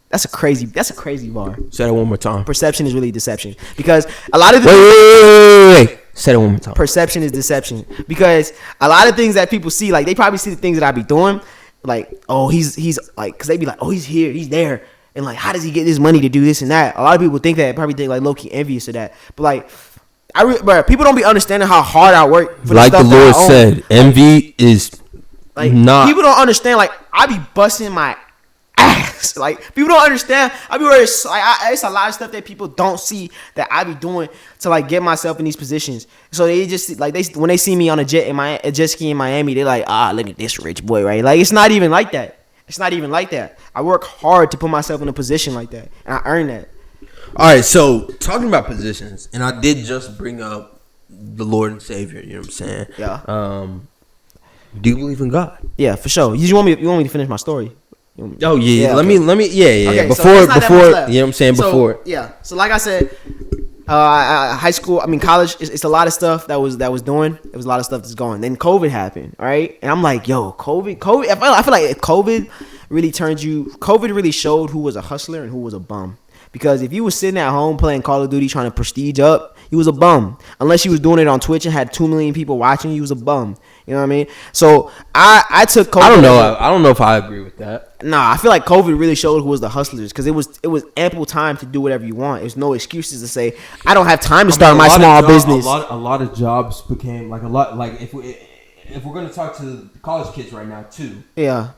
That's a crazy bar. Say that one more time. Perception is really deception, because a lot of the Wait. Say that one more time. perception is deception, because a lot of things that people see, like, they probably see the things that I be doing, like, oh, he's like, because they be like, oh, he's here, he's there, and like, how does he get this money to do this and that? A lot of people think that, probably think like low-key envious of that, but like, bro, people don't be understanding how hard I work for Like the the stuff that Lord I own. said, envy is Like, not. people don't understand. Like, I be busting my ass. Like, people don't understand. I be worried. It's a lot of stuff that people don't see that I be doing to like get myself in these positions. So they just like when they see me on a jet ski in Miami, they're like, look at this rich boy, right? Like, it's not even like that. It's not even like that. I work hard to put myself in a position like that, and I earn that. All right, so talking about positions, and I did just bring up the Lord and Savior. You know what I'm saying? Yeah. Do you believe in God? Yeah, for sure. You want me to finish my story? Oh yeah. Let okay. me. Yeah. Okay, so Before, it's not that much left. you know what I'm saying. So, Before. Yeah. So like I said, high school. I mean, college. It's a lot of stuff that was doing. It was a lot of stuff that's going. Then COVID happened, right? And I'm like, yo, COVID. I feel like COVID really turned you. COVID really showed who was a hustler and who was a bum. Because if you was sitting at home playing Call of Duty trying to prestige up, you was a bum. Unless you was doing it on Twitch and had 2 million people watching, you was a bum. You know what I mean? So I took COVID. I don't know if I agree with that. Nah, I feel like COVID really showed who was the hustlers, because it was ample time to do whatever you want. There's no excuses to say I don't have time to start my small business. A lot of jobs became like a lot. Like if we're gonna talk to the college kids right now too. Yeah.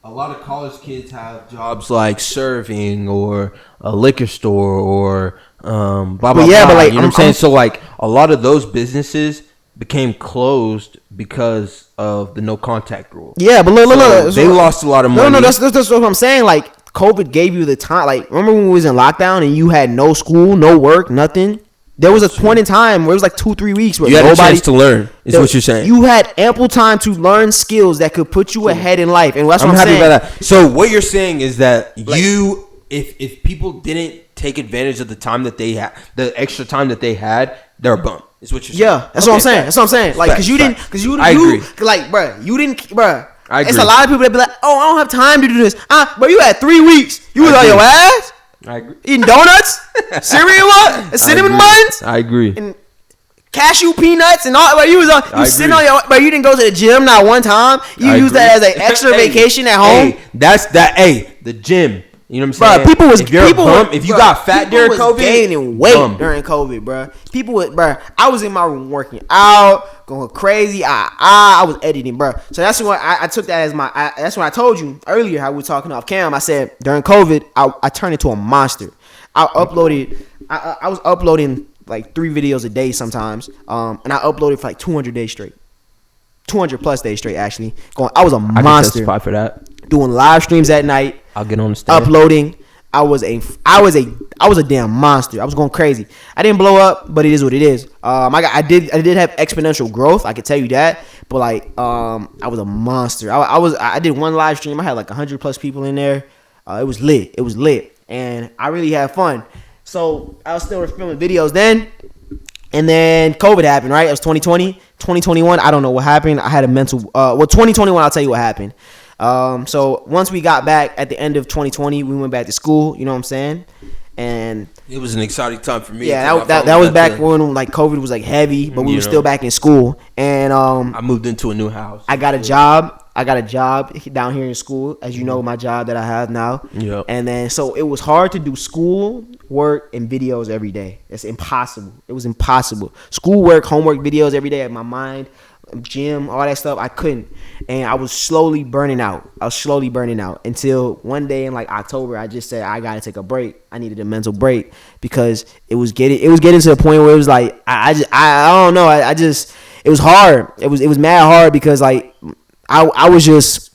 A lot of college kids have jobs like serving or a liquor store or blah blah blah. Yeah, but like, you know what I'm saying? So like a lot of those businesses became closed because of the no contact rule. Yeah, but look. They lost a lot of money. No, that's what I'm saying. Like, COVID gave you the time. Like, remember when we was in lockdown and you had no school, no work, nothing? There was a point in time where it was like 2-3 weeks where You had a nobody chance to learn. Is what you're saying. You had ample time to learn skills that could put you ahead in life, and that's what I'm happy saying. about that. So what you're saying is that if people didn't take advantage of the time that they had, the extra time that they had, they're a bum. Is what you're saying. Yeah, that's what I'm saying. That's what I'm saying. Like, cause you didn't, I agree. Like, bruh, you didn't, bruh. I agree. It's a lot of people that be like, oh, I don't have time to do this. But you had 3 weeks. You was on your ass. I agree. Eating donuts, cereal, what? Cinnamon buns. I agree. And cashew peanuts and all. But you was on. You sitting on your. But you didn't go to the gym not one time. You used that as an extra vacation at home. Hey, that's that. Hey, the gym. You know what I'm saying? Bro, people was if you got fat during COVID, gaining weight during COVID, bro. People was, bro. I was in my room working out, going crazy. I was editing, bro. So that's when I took that as my. That's when I told you earlier how we were talking off cam. I said during COVID, I turned into a monster. I was uploading like 3 videos a day sometimes, and I uploaded for like 200 days straight. 200 plus days straight, actually. I was a monster. I can testify for that. Doing live streams at night. I'll get on the stage. Uploading. I was a damn monster. I was going crazy. I didn't blow up, but it is what it is. I did have exponential growth. I can tell you that. But like, I was a monster. I did one live stream. I had like 100 plus people in there. It was lit, and I really had fun. So I was still filming videos then. And then COVID happened, right? It was 2020, 2021. I don't know what happened. I had a mental. 2021. I'll tell you what happened. So once we got back at the end of 2020, we went back to school. You know what I'm saying? And it was an exciting time for me. Yeah, that was back when like COVID was like heavy, but we were still back in school. And I moved into a new house. I got a job. Down here in school, as you know, my job that I have now. Yeah. And then so it was hard to do school, work, and videos every day. It's impossible. It was impossible. School, work, homework, videos every day. At my mind, gym, all that stuff. I couldn't, and I was slowly burning out. Until one day in like October, I just said I gotta take a break. I needed a mental break because it was getting to the point where it was like I don't know. It was hard. It was mad hard because like. I was just,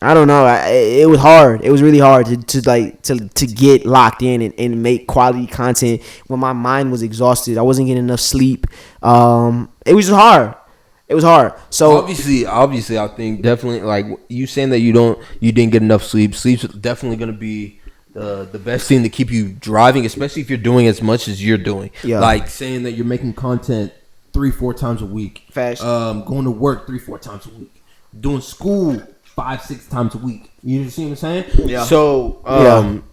I don't know. It was hard. It was really hard to get locked in and make quality content when my mind was exhausted. I wasn't getting enough sleep. It was just hard. It was hard. So obviously, I think definitely like you saying that you didn't get enough sleep. Sleep's definitely gonna be the best thing to keep you driving, especially if you're doing as much as you're doing. Yeah. Like saying that you're making content 3-4 times a week. Fast. Going to work 3-4 times a week. Doing school 5-6 times a week. You see what I'm saying? Yeah. So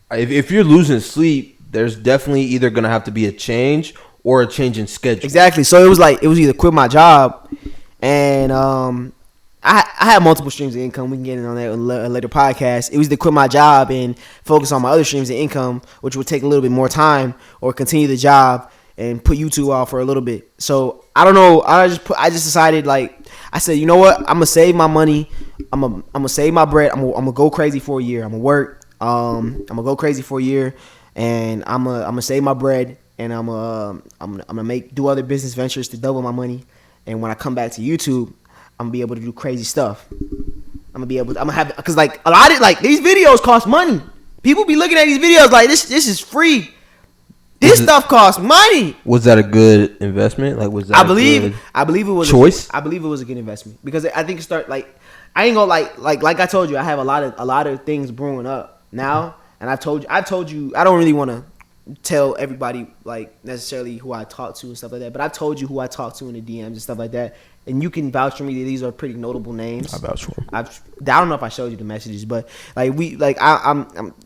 if you're losing sleep, there's definitely either gonna have to be a change or a change in schedule. Exactly. So it was either quit my job, and I had multiple streams of income. We can get in on that in a later podcast. It was to quit my job and focus on my other streams of income, which would take a little bit more time, or continue the job and put YouTube off for a little bit. So I don't know. I just decided I said, you know what? I'm gonna save my money. I'm gonna save my bread. I'm gonna go crazy for a year. I'm gonna work. I'm gonna go crazy for a year, and I'm gonna save my bread, and I'm gonna do other business ventures to double my money. And when I come back to YouTube, I'm gonna be able to do crazy stuff. I'm gonna have because like a lot of these videos cost money. People be looking at these videos like this is free. This stuff costs money. Was that a good investment? Like, was that? I believe it was choice. I believe it was a good investment because I think I ain't gonna like I told you I have a lot of things brewing up now, and I've told you I don't really want to tell everybody like necessarily who I talk to and stuff like that, but I've told you who I talk to in the DMs and stuff like that, and you can vouch for me that these are pretty notable names. I vouch for them. I don't know if I showed you the messages, but I'm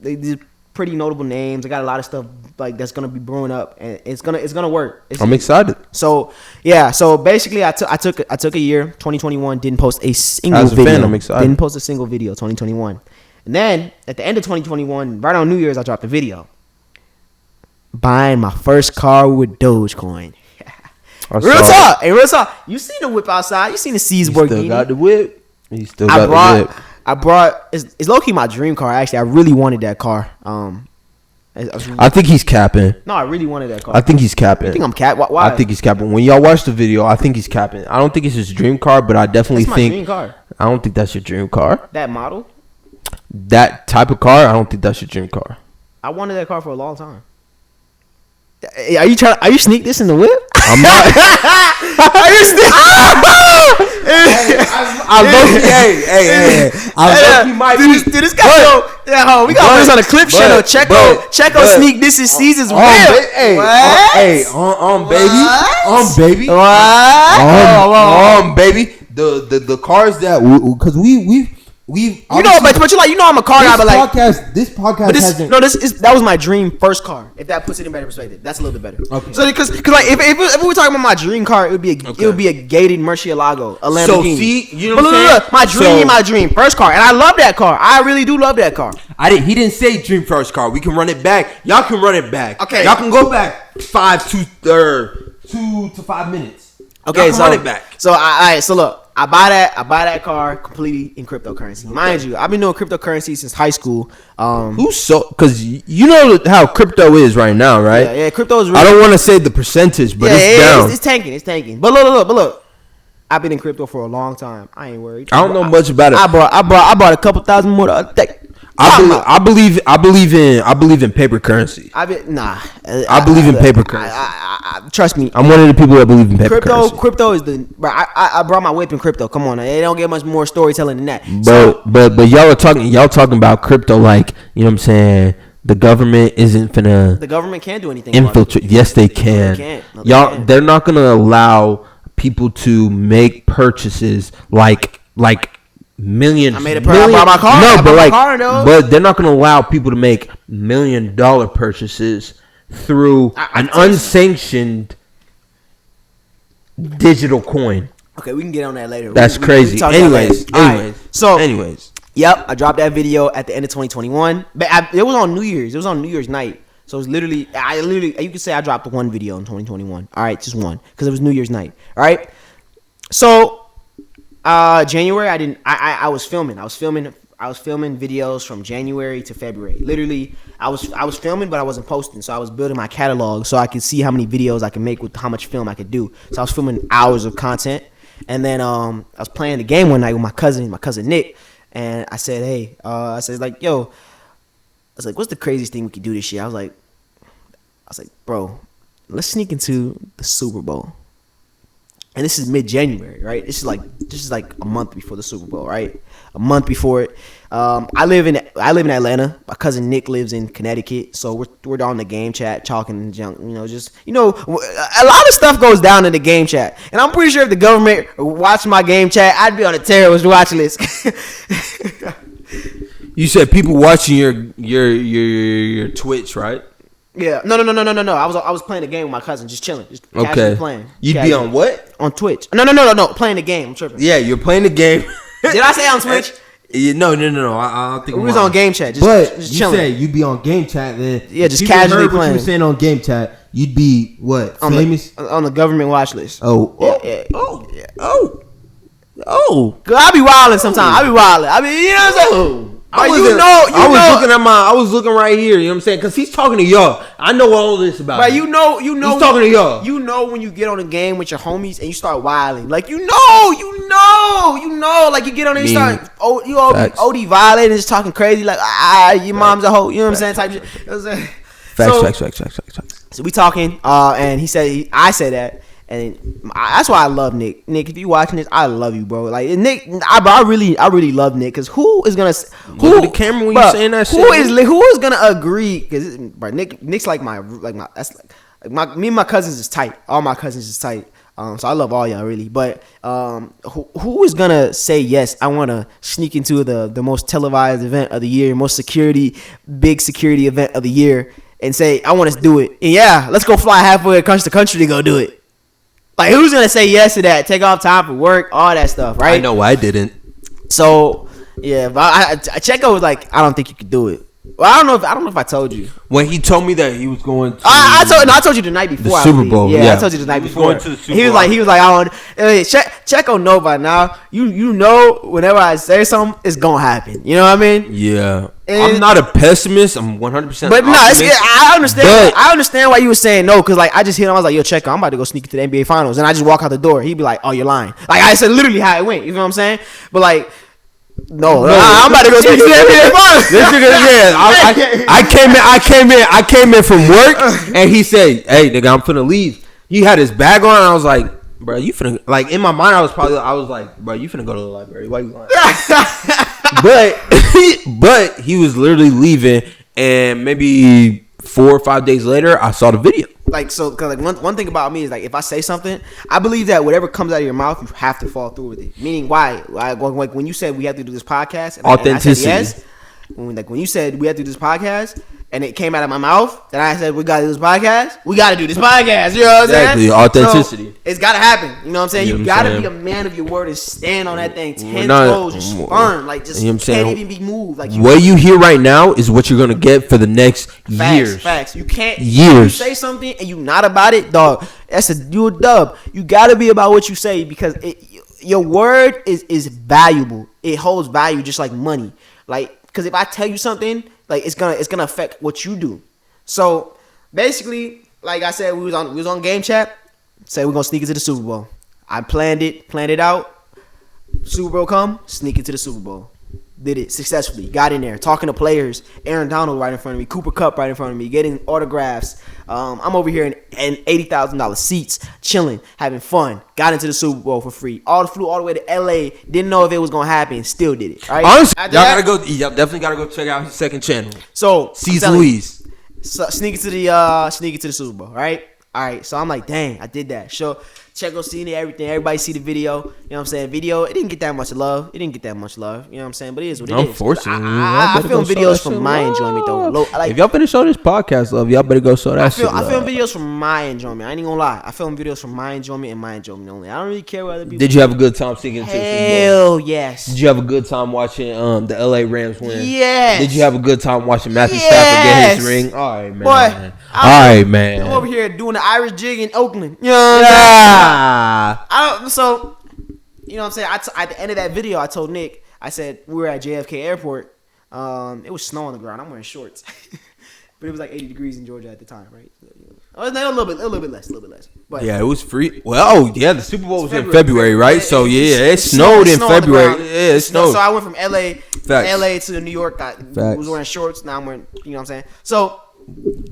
these pretty notable names. I got a lot of stuff that's gonna be brewing up, and it's gonna work. I'm excited. So yeah, so basically I took a year, 2021, didn't post a single As a video. fan, I'm excited. Didn't post a single video, 2021, and then at the end of 2021, right on New Year's, I dropped a video buying my first car with Dogecoin. Real talk. You seen the whip outside? You seen the Ceaz Borghini? Still got the whip. He still got the whip. I brought it's low key my dream car. Actually, I really wanted that car. I think he's capping. No, I really wanted that car. I think he's capping. You think I'm cap? Why? I think he's capping. When y'all watch the video, I think he's capping. I don't think it's his dream car, but I definitely That's my think. dream car. I don't think that's your dream car. That model. That type of car, I don't think that's your dream car. I wanted that car for a long time. Are you sneak this in the whip? I'm not. Are you sneak? I might be. Dude, this guy, we got this on the clip channel. Checo sneak this is Ceaz's whip. Baby. What? Baby. The cars that because we've I'm a car guy, but like this podcast hasn't. That was my dream first car. If that puts it in better perspective, that's a little bit better. Okay. So because like if we were talking about my dream car, it would be a gated Murcielago, a Lamborghini. So see, you know what I'm saying? My dream first car, and I love that car. I really do love that car. He didn't say dream first car. We can run it back. Y'all can run it back. Okay. Y'all can go back 2 to 5 minutes. Okay, so run it back. So so look. I buy that car completely in cryptocurrency. Mind you, I've been doing cryptocurrency since high school. Because you know how crypto is right now, right? Yeah, crypto is really, I don't want to say the percentage, but it's down. It's tanking. But look. I've been in crypto for a long time. I ain't worried. I don't know much about it. I bought a couple thousand more the other day. I believe in paper currency. I believe in paper currency. Trust me. I'm one of the people that believe in paper currency. Crypto is the. Bro, I brought my whip in crypto. Come on, they don't get much more storytelling than that. But y'all talking about crypto like, you know what I'm saying. The government isn't finna. The government can't do anything. Infiltrate. Yes, they can. They're not gonna allow people to make purchases like millions. I made a purchase. I bought my car. No, but but they're not going to allow people to make $1 million purchases through an unsanctioned digital coin. Okay, we can get on that later. That's crazy. Anyways. Yep, I dropped that video at the end of 2021. But it was on New Year's. It was on New Year's night. So it's literally, you could say I dropped one video in 2021. All right, just one, because it was New Year's night. All right. So January, I was filming videos from January to February. Literally, I was filming, but I wasn't posting. So I was building my catalog so I could see how many videos I can make with how much film I could do. So I was filming hours of content, and then I was playing the game one night with my cousin Nick, and I said, hey, I said like, yo, I was like, what's the craziest thing we could do this year? I was like, bro, let's sneak into the Super Bowl. And this is mid-January, right? This is like a month before the Super Bowl, right? A month before it. I live in Atlanta. My cousin Nick lives in Connecticut, so we're on the game chat talking junk. A lot of stuff goes down in the game chat, and I'm pretty sure if the government watched my game chat, I'd be on a terrorist watch list. You said people watching your Twitch, right? Yeah. No. I was playing the game with my cousin, just chilling, just casually playing. You'd be on what? On Twitch. No. Playing the game. I'm tripping. Yeah, you're playing the game. Did I say on Twitch? No. I don't think we was on game chat. But just you chilling. said you'd be on game chat then. Yeah, just casually playing. What you were saying on game chat, you'd be what? Famous? On the government watch list. Oh. Cause I be wilding sometimes. You know what I'm saying? I was looking right here. You know what I'm saying? Because he's talking to y'all. I know all this about. But you know, he's talking to y'all. You know when you get on a game with your homies and you start wilding, like you know, like you get on there, you start OD violating, and just talking crazy, like your mom's a hoe. You know what I'm saying? Type shit. You know what I'm saying? Facts. So we talking, and I said that. And that's why I love Nick. Nick, if you watching this, I love you, bro. Like Nick, I really love Nick, because who is gonna look at the camera when you saying that shit? Who is gonna agree? Because Nick's like my that's like me and my cousins is tight. All my cousins is tight. So I love all y'all really. But who is gonna say yes? I want to sneak into the most televised event of the year, big security event of the year, and say I want to do it. And yeah, let's go fly halfway across the country to go do it. Like, who's gonna say yes to that? Take off time for work, all that stuff, right? I know I didn't. So yeah, but Checo was like, I don't think you could do it. Well, I don't know if I told you when he told me that he was going to. I told you the night before. The Super Bowl. Yeah, I told you the night before. Going to the Super Bowl. He was like, I want. Checo know by now. You know, whenever I say something, it's gonna happen. You know what I mean? Yeah. I'm not a pessimist. I'm 100%. But no, I understand. I understand why you were saying no, because like I just hit him. I was like, yo, Checo, I'm about to go sneak into the NBA Finals, and I just walk out the door. He'd be like, oh, you're lying. Like I said, literally how it went. You know what I'm saying? But like, No, I'm about to go speak to NBA Finals. This nigga, I came in from work, and he said, "Hey, nigga, I'm finna leave." He had his bag on, and I was like, "Bro, you finna," like in my mind, I was like, "Bro, you finna go to the library? Why you lying?" but he was literally leaving, and maybe 4 or 5 days later, I saw the video. Like, so, cause like one thing about me is like, if I say something, I believe that whatever comes out of your mouth, you have to follow through with it. Meaning, why? Like when you said we have to do this podcast, and authenticity. I said yes. When you said we have to do this podcast, and it came out of my mouth, then I said we gotta do this podcast. We gotta do this podcast. You know what I'm exactly. saying? Authenticity. So, it's gotta happen. You know what I'm saying? You know You what I'm gotta saying? be a man of your word and stand on that thing 10 toes, just firm, like just you know what I'm can't saying? even be moved. Like What you hear right now is what you're gonna get for the next years. Facts. You can't years. You say something and you not about it, dog. You a dub. You gotta be about what you say because your word is valuable. It holds value just like money. Like, because if I tell you something, like it's gonna affect what you do. So basically, like I said, we was on game chat. Said we're gonna sneak into the Super Bowl. I planned it out. Super Bowl come, sneak into the Super Bowl. Did it successfully. Got in there, talking to players. Aaron Donald right in front of me. Cooper Kupp right in front of me. Getting autographs. I'm over here in $80,000 seats, chilling, having fun. Got into the Super Bowl for free. Flew all the way to LA. Didn't know if it was gonna happen. Still did it. Right? Honestly, y'all definitely gotta go check out his second channel. So Ceaz Louise. So, sneak into the Super Bowl, right? All right, so I'm like, dang, I did that. So Checo seen it, everything. Everybody see the video. You know what I'm saying? Video, it didn't get that much love. You know what I'm saying? But it is what it is. Unfortunately, I film videos from my enjoyment, though. Like, if y'all better show this podcast love, y'all better go show that shit love. I film videos from my enjoyment. I ain't gonna lie. I film videos from my enjoyment and my enjoyment only. I don't really care what other people Did you have a good time singing to the Super Bowl? Hell yes. Did you have a good time watching the LA Rams win? Yes. Did you have a good time watching Matthew Stafford get his ring? All right, man. Boy, man. I'm over here doing the Irish jig in Oakland. You know what I'm saying? So, you know what I'm saying? At the end of that video, I told Nick, I said, we were at JFK Airport. It was snow on the ground. I'm wearing shorts. But it was like 80 degrees in Georgia at the time, right? A little bit less. But yeah, it was free. Well, the Super Bowl was in February, right? Yeah, so it snowed in February. Yeah, it snowed. So I went from LA to New York. I was wearing shorts. Now I'm wearing, you know what I'm saying? So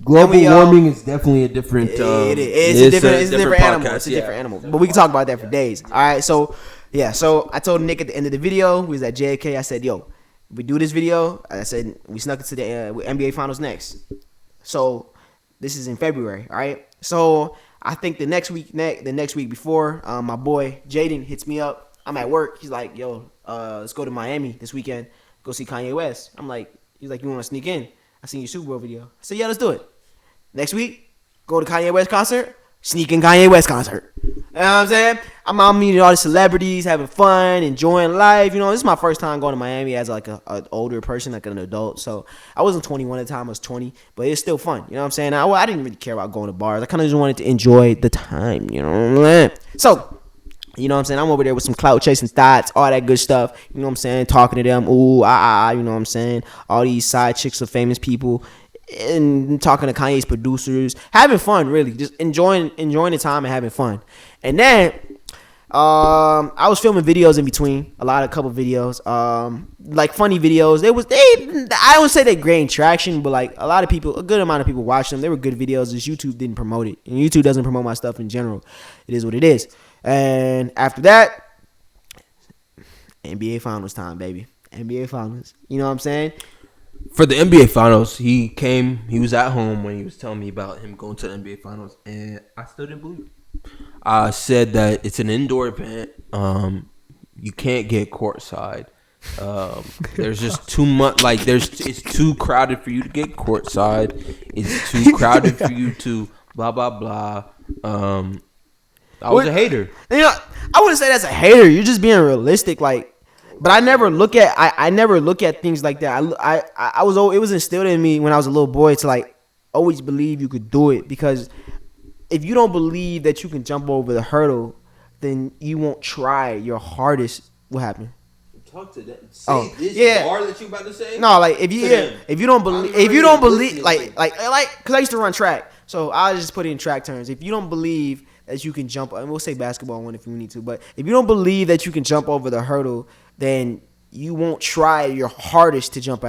global warming is definitely a different. It's a different animal. It's a different animal. But we can talk about that for days. All right. So So I told Nick at the end of the video, we was at JFK. I said, "Yo, if we do this video," I said, "we snuck into the NBA Finals next." So this is in February. All right. So I think the next week before, my boy Jaden hits me up. I'm at work. He's like, "Yo, let's go to Miami this weekend. Go see Kanye West." He's like, "You want to sneak in? I seen your Super Bowl video." I said, "Yeah, let's do it." Next week, go to Kanye West concert. Sneak in Kanye West concert. You know what I'm saying? I'm out meeting all the celebrities, having fun, enjoying life. You know, this is my first time going to Miami as like an older person, like an adult. So I wasn't 21 at the time. I was 20, but it's still fun. You know what I'm saying? I didn't really care about going to bars. I kind of just wanted to enjoy the time. You know what I'm saying? So, you know what I'm saying? I'm over there with some clout chasing thoughts, all that good stuff. You know what I'm saying? Talking to them. Ooh, you know what I'm saying? All these side chicks of famous people. And talking to Kanye's producers, having fun, really, just enjoying the time and having fun. And then I was filming videos in between, a couple videos, like funny videos. I don't say they gained traction, but like a good amount of people watched them. They were good videos. Just YouTube didn't promote it, and YouTube doesn't promote my stuff in general. It is what it is. And after that, NBA Finals time, baby. NBA Finals. You know what I'm saying? For the NBA Finals, he was at home when he was telling me about him going to the NBA Finals, and I still didn't believe it. I said that it's an indoor event. You can't get courtside. There's just too much. Like, it's too crowded for you to get courtside. It's too crowded for you to blah blah blah. I was a hater. You know, I wouldn't say that's a hater. You're just being realistic. Like. But I never look at things like that. It was instilled in me when I was a little boy to like always believe you could do it, because if you don't believe that you can jump over the hurdle, then you won't try your hardest. What happened? Talk to them. Bar that you about to say? No, like if you don't believe like because I used to run track, so I just put it in track terms. If you don't believe that you can jump, and we'll say basketball one if you need to, but if you don't believe that you can jump over the hurdle, then you won't try your hardest to jump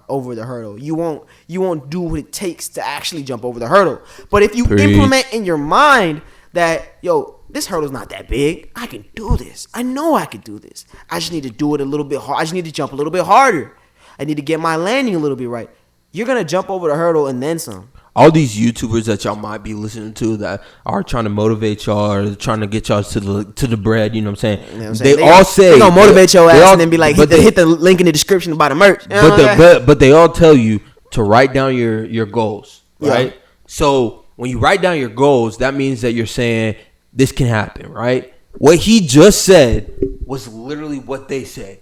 over the hurdle. You won't do what it takes to actually jump over the hurdle. But if you implement in your mind that, yo, this hurdle's not that big, I can do this. I know I can do this. I just need to do it a little bit hard. I just need to jump a little bit harder. I need to get my landing a little bit right. You're gonna jump over the hurdle and then some. All these YouTubers that y'all might be listening to that are trying to motivate y'all or trying to get y'all to the bread, you know what I'm saying? You know what I'm saying? They all say they gonna motivate your ass and then be like, hit the link in the description to buy the merch. But they all tell you to write down your goals, right? Yeah. So when you write down your goals, that means that you're saying this can happen, right? What he just said was literally what they say.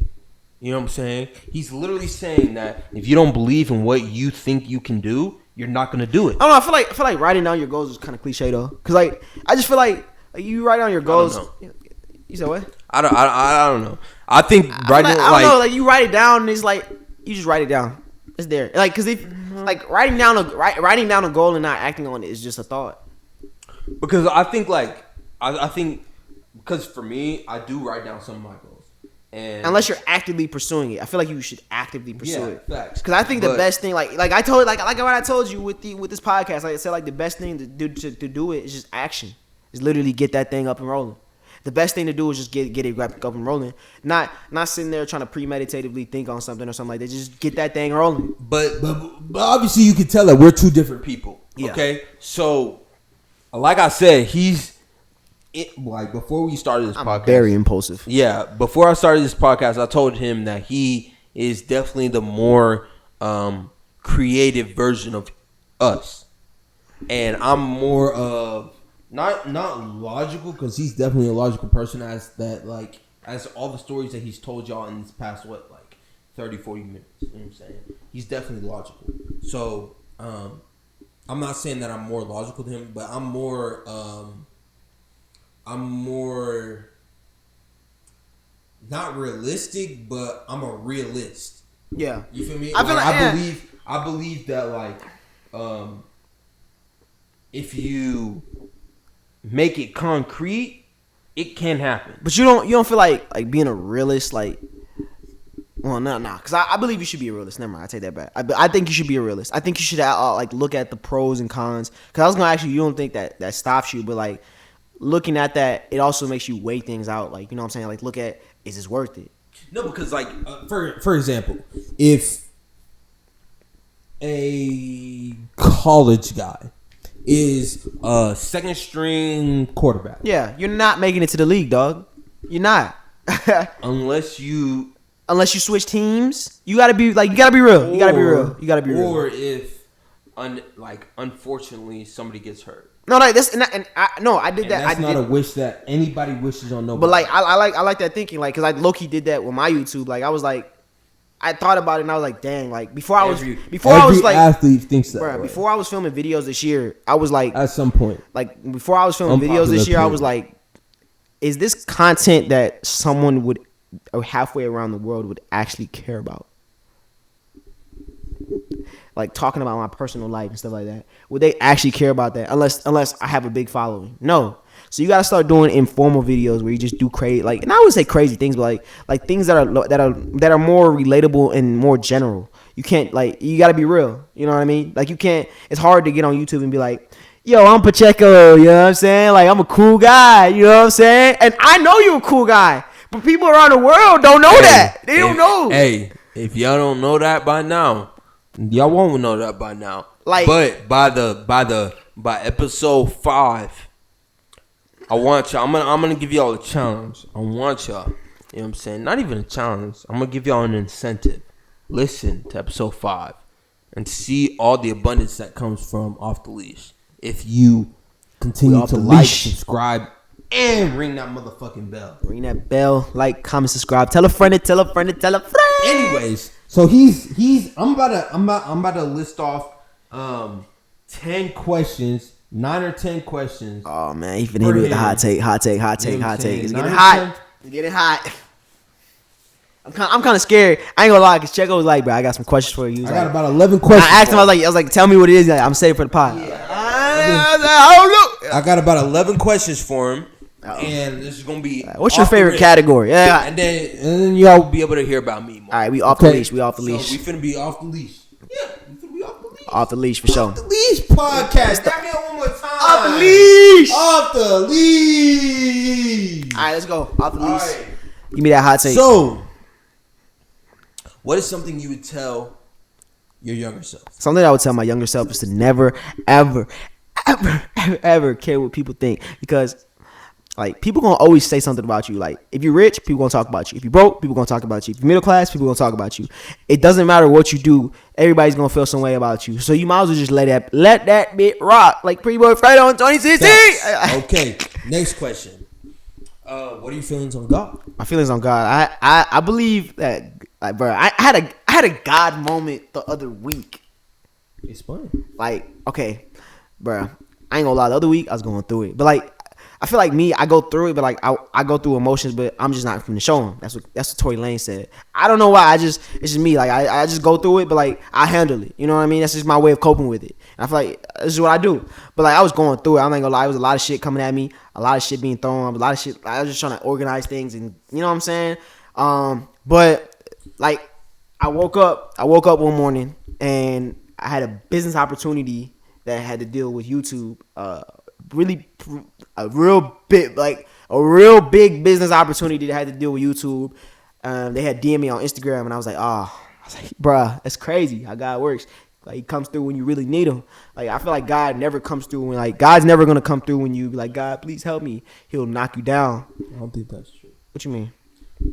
You know what I'm saying? He's literally saying that if you don't believe in what you think you can do, you're not gonna do it. I don't know. I feel like writing down your goals is kind of cliche though, because like I just feel like you write down your goals. You said what? I don't know. I think writing I don't know. Like you write it down, and it's like you just write it down. It's there. Like because if like writing down a goal and not acting on it is just a thought. Because I think I think because for me, I do write down some of my goals. And unless you're actively pursuing it, I feel like you should actively pursue it. Facts. Because I think the best thing, like I told, like what I told you with this podcast, like I said, like the best thing to do it is just action. Is literally get that thing up and rolling. The best thing to do is just get it up and rolling. Not sitting there trying to premeditatively think on something or something like that. Just get that thing rolling. But obviously you can tell that we're two different people. Yeah. Okay, so like I said, like before we started this podcast, very impulsive. Yeah, before I started this podcast, I told him that he is definitely the more creative version of us, and I'm more of not logical, because he's definitely a logical person as all the stories that he's told y'all in this past 30, 40 minutes. You know what I'm saying? He's definitely logical. So I'm not saying that I'm more logical than him, but I'm more not realistic, but I'm a realist. Yeah. You feel me? I believe that if you make it concrete, it can happen. But you don't feel like being a realist, like, well, no, because I believe you should be a realist. Never mind, I take that back. I think you should be a realist. I think you should look at the pros and cons. Because I was gonna ask you don't think that stops you, but like looking at that, it also makes you weigh things out. Like, you know what I'm saying? Like, look at, is this worth it? No, because for example, if a college guy is a second string quarterback, yeah, you're not making it to the league, dog. You're not. unless you switch teams. You gotta be real. You gotta be real. Or if unfortunately somebody gets hurt. No, like this, I did that. That's not a wish that anybody wishes on nobody. But like, I like that thinking, like, cause I low-key did that with my YouTube. Like, I was like, I thought about it and I was like, dang, like every athlete thinks that. Bro, before I was filming videos this year, I was like, at some point, like before I was filming videos this year, I was like, is this content that someone would halfway around the world would actually care about? Like talking about my personal life and stuff like that. Would they actually care about that? Unless I have a big following. No. So you gotta start doing informal videos where you just do crazy, like, and I would say crazy things, but like things that are more relatable and more general. You can't, like, you gotta be real. You know what I mean? Like, you can't. It's hard to get on YouTube and be like, yo, I'm Pacheco. You know what I'm saying? Like, I'm a cool guy. You know what I'm saying? And I know you're a cool guy, but people around the world don't know that. They don't know. Hey, if y'all don't know that by now, y'all won't know that by now. Like, but by episode 5, I want y'all. I'm gonna give y'all a challenge. I want y'all. You know what I'm saying? Not even a challenge. I'm gonna give y'all an incentive. Listen to episode 5 and see all the abundance that comes from Off the Leash. If you continue to like, subscribe, and ring that motherfucking bell. Ring that bell. Like, comment, subscribe. Tell a friend to tell a friend to tell a friend. Anyways. So I'm about to list off 10 questions, 9 or 10 questions. Oh man, he finna hit me with the hot take. It's getting hot. I'm kind of scared. I ain't gonna lie, cause Checo was like, bro, I got some questions for you. I got about 11 questions. I asked him, I was like, tell me what it is. Like, I'm saved for the pod. I got about 11 questions for him. and this is gonna be. What's your favorite category? Yeah, and then y'all will be able to hear about me more. All right, we off the leash. We off the leash. So we finna be off the leash. Yeah, we finna be off the leash. Off the leash for sure. Off the leash podcast. Tap me up one more time. Off the leash. Off the leash. All right, let's go. Off the leash. Right. Give me that hot take. So, what is something you would tell your younger self? Something I would tell my younger self is to never, ever, ever, ever, ever care what people think, because like people gonna always say something about you. Like if you're rich, people gonna talk about you. If you're broke, people gonna talk about you. If you're middle class, people gonna talk about you. It doesn't matter what you do, everybody's gonna feel some way about you. So you might as well just let that bit rock, like Pretty Boy Friday on 2016. Okay, next question. What are your feelings on God? My feelings on God. I believe that, like, bro. I had a God moment the other week. Explain. Like, okay, bro. I ain't gonna lie. The other week I was going through it, but like, I feel like me, I go through it, but like I go through emotions, but I'm just not from the show them. That's what Tory Lane said. I don't know why. It's just me. Like I just go through it, but like I handle it. You know what I mean? That's just my way of coping with it. And I feel like this is what I do. But like I was going through it. I'm not gonna lie. It was a lot of shit coming at me. A lot of shit being thrown. A lot of shit. I was just trying to organize things, and you know what I'm saying. But like I woke up one morning and I had a business opportunity that had to deal with YouTube. A real big business opportunity that had to deal with YouTube. They had DM me on Instagram, and I was like, bruh, that's crazy how God works. Like he comes through when you really need him. Like I feel like God never comes through when, like, God's never gonna come through when you be like, God, please help me. He'll knock you down. I don't think that's true. What you mean?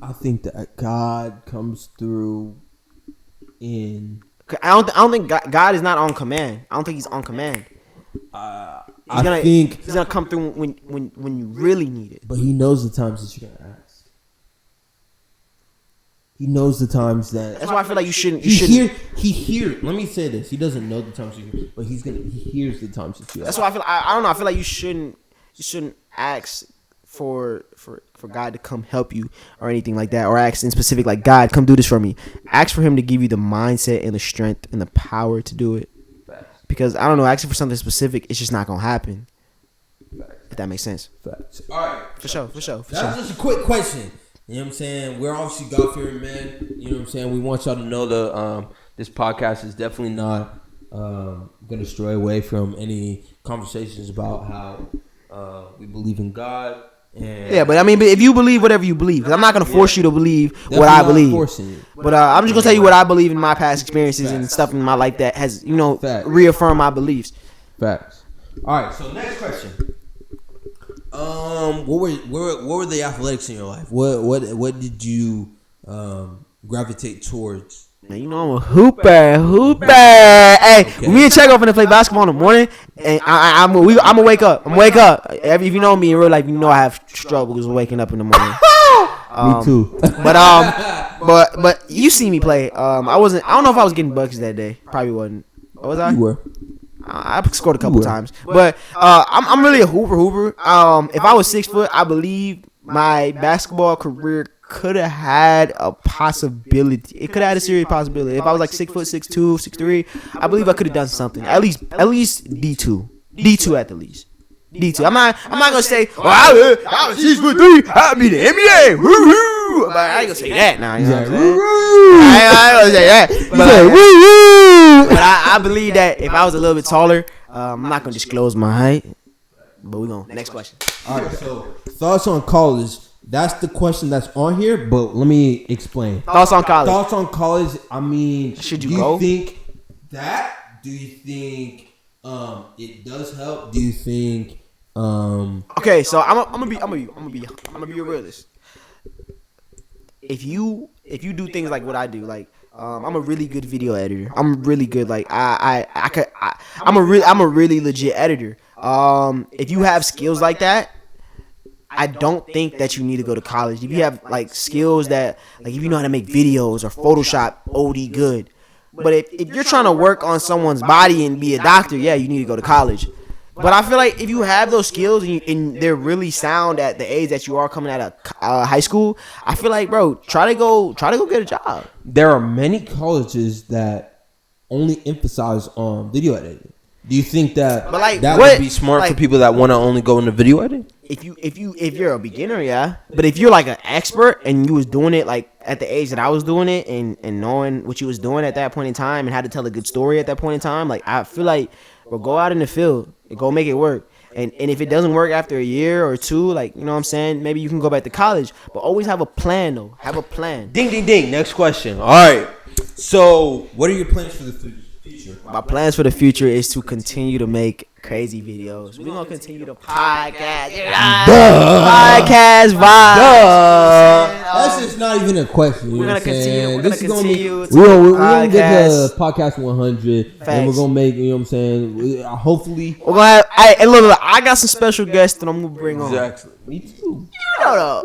I think that God comes through in. I don't think God is not on command. I don't think he's on command. He's gonna come through when you really need it. But he knows the times that you're gonna ask. He knows the times that. That's why I feel like you shouldn't. He hears. Let me say this. He doesn't know the times you hear, but he hears the times that you ask. That's why I feel. I don't know. I feel like you shouldn't ask for God to come help you or anything like that, or ask in specific like, God, come do this for me. Ask for him to give you the mindset and the strength and the power to do it. Because I don't know, asking for something specific, it's just not gonna happen. If that makes sense. Facts. All right. For sure. That's just a quick question. You know what I'm saying? We're obviously God-fearing men. You know what I'm saying? We want y'all to know this podcast is definitely not gonna stray away from any conversations about how we believe in God. And yeah, but I mean, if you believe whatever you believe, because I'm not gonna force you to believe what I believe. But I'm just gonna tell you what I believe in my past experiences and stuff in my life that has, reaffirmed my beliefs. Facts. All right. So next question. What were the athletics in your life? What did you gravitate towards? Man, you know I'm a hooper. Hey, okay. Me and Checo finna play basketball in the morning, and I'm gonna wake up. If you know me in real life, you know I have struggles waking up in the morning. Me too. But you see me play. I don't know if I was getting buckets that day. Probably wasn't. What was I? You were. I scored a couple times, but I'm really a hooper. If I was 6 foot, I believe my basketball career could have had a possibility. It could have had a serious possibility. If I was like 6 foot, 6'2", 6'3", I believe I could have done something. At least D2 at the least. D2. I'm not gonna say, I was 6'3", I'd be the NBA. Woo-hoo. But I ain't gonna say that now. You know what I'm saying? I ain't gonna say that. But I believe that if I was a little bit taller, I'm not gonna disclose my height. But we gonna next question. All right. So thoughts on college. That's the question that's on here, but let me explain. Thoughts on college. I mean, should you go? Do you think that? Do you think it does help? Do you think Okay, so I'm gonna be a realist. If you do things like what I do, like I'm a really good video editor. I'm really good. Like I'm a really legit editor. If you have skills like that, I don't think that you need to go to college. If you have like skills that, like, if you know how to make videos or Photoshop OD good. But if you're trying to work on someone's body and be a doctor, yeah, you need to go to college. But I feel like if you have those skills and they're really sound at the age that you are coming out of high school, I feel like, bro, try to go get a job. There are many colleges that only emphasize on video editing. Do you think that? But like, that what would Be smart for people that want to only go into video editing. if you're a beginner, yeah. But if you're like an expert and you was doing it like at the age that I was doing it and knowing what you was doing at that point in time and how to tell a good story at that point in time, like I feel like, bro, go out in the field and go make it work. And if it doesn't work after a year or two, like, you know what I'm saying, maybe you can go back to college. But always have a plan though. Have a plan. Ding, ding, ding. Next question. All right. So, What are your plans for the future? My plans for the future is to continue to make crazy videos. We're gonna continue to podcast. Podcast vibes. That's just not even a question. We're gonna continue. We're gonna continue. We're gonna get the podcast 100, Facts. and we're gonna make. You know what I'm saying? Hopefully, We're gonna have. Hey, look, I got some special guests that I'm gonna bring on. exactly. me too. Hold up.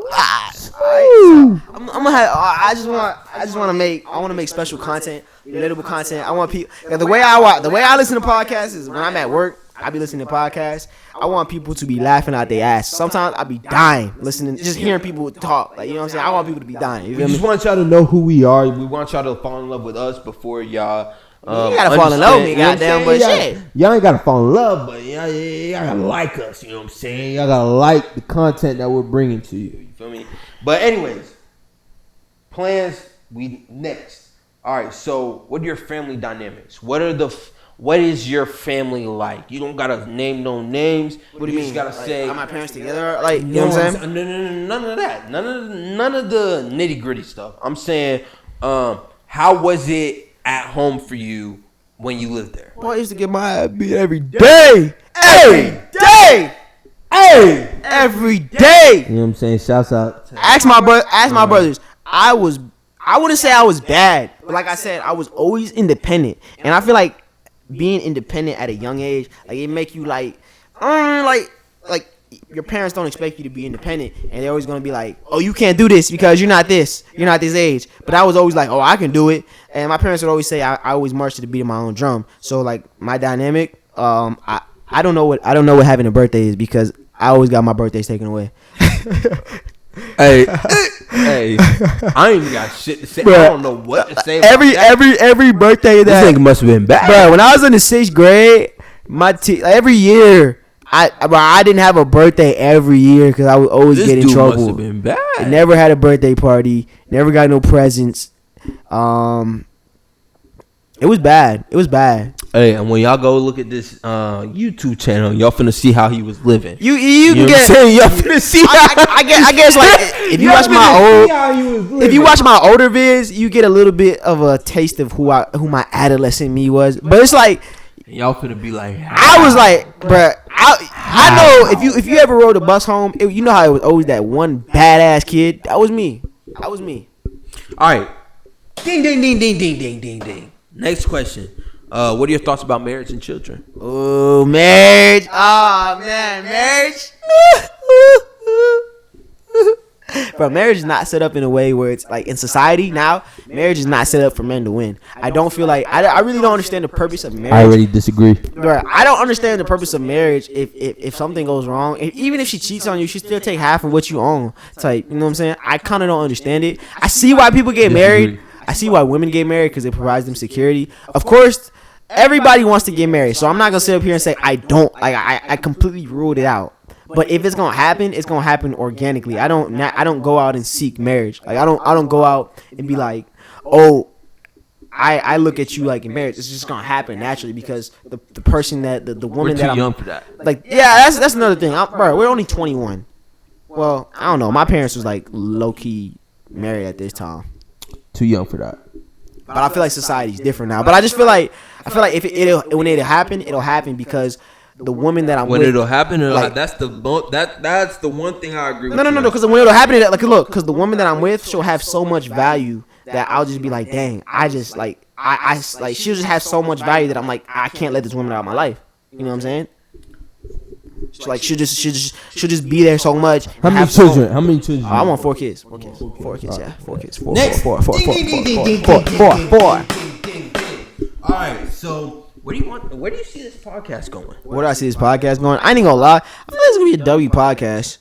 I'm gonna have. I just want to make. I want to make special content, relatable content. I want people. The way I listen to podcasts is when I'm at work. I be listening to podcasts. I want people to be laughing out their ass. Sometimes I be dying listening, just hearing people talk. Like, you know what I'm saying? I want people to be dying. You We feel me? just want y'all to know who we are. We want y'all to fall in love with us before y'all. You gotta fall in love with me, understand, you know what I'm goddamn, but saying? shit. Y'all ain't gotta fall in love, but y'all gotta like us. You know what I'm saying? Y'all gotta like the content that we're bringing to you. You feel me? But anyways, plans. We next. All right. So, what are your family dynamics? What is your family like? You don't gotta name no names. What do you mean? just gotta Like, say. are my parents together? Like, you know what I'm saying? No, none of that. None of the nitty gritty stuff. I'm saying, how was it at home for you when you lived there? Boy, I used to get my ass beat every day. Every day. Hey, every day. You know what I'm saying? Shouts out. Ask my brothers. I wouldn't say I was bad, but like I said, I was always independent, and I feel like being independent at a young age, like it make you like your parents don't expect you to be independent, and they're always gonna be like, oh, you can't do this because you're not this age. But I was always like, oh, I can do it, and my parents would always say I always march to the beat of my own drum. So like my dynamic, I don't know what having a birthday is because I always got my birthdays taken away. Hey, I ain't even got shit to say. Bruh, I don't know what to say. About that. every birthday that This nigga must have been bad. Bro, when I was in the 6th grade, every year I didn't have a birthday every year because I would always This get in dude must trouble. have been bad. I never had a birthday party. Never got no presents. It was bad. Hey, and when y'all go look at this YouTube channel, y'all finna see how he was living. You You can know what I'm get. saying? Y'all finna see. I guess like if you watch my older vids, you get a little bit of a taste of who my adolescent me was. But it's like Y'all finna be like, I was like, bruh, I know if you ever rode a bus home, you know how it was always that one badass kid. That was me. all right. Ding, ding, ding, ding, ding, ding, ding, ding. Next question. What are your thoughts about marriage and children? Oh, marriage. Oh, man, marriage. Bro, marriage is not set up in a way where it's like in society now. Marriage is not set up for men to win. I don't feel like I really don't understand the purpose of marriage. I already disagree. Bro, I don't understand the purpose of marriage if something goes wrong. Even if she cheats on you, she still take half of what you own. Type, you know what I'm saying? I kind of don't understand it. I see why people get married. I see why women get married because it provides them security. Of course, everybody wants to get married, so I'm not gonna sit up here and say I don't. Like I completely ruled it out. But if it's gonna happen, it's gonna happen organically. I don't go out and seek marriage. Like I don't go out and be like, oh, I look at you like in marriage. It's just gonna happen naturally because the person that the woman We're that too I'm young for that. like, yeah, that's another thing. Bro, we're only 21. Well, I don't know. My parents was like low key married at this time. Too young for that. But I feel like society's different now. But I just feel like if when it'll happen because the woman that I'm When with, it'll happen, like- that's the one thing I agree with. no, because when it'll happen, like look, because the woman that I'm with, she'll have so much value that I'll just be like, dang, I just like I like she'll just have so much value that I'm like I can't let this woman out of my life. You know what I'm saying? So like she'll just be there so much. How many children? I want 4 kids. 4 kids. 4 kids. Yeah, 4 kids. Four. Next. Four. All right, so Where do you see this podcast going? Where do I see this podcast going? I ain't gonna lie. I feel like it's gonna be a W podcast.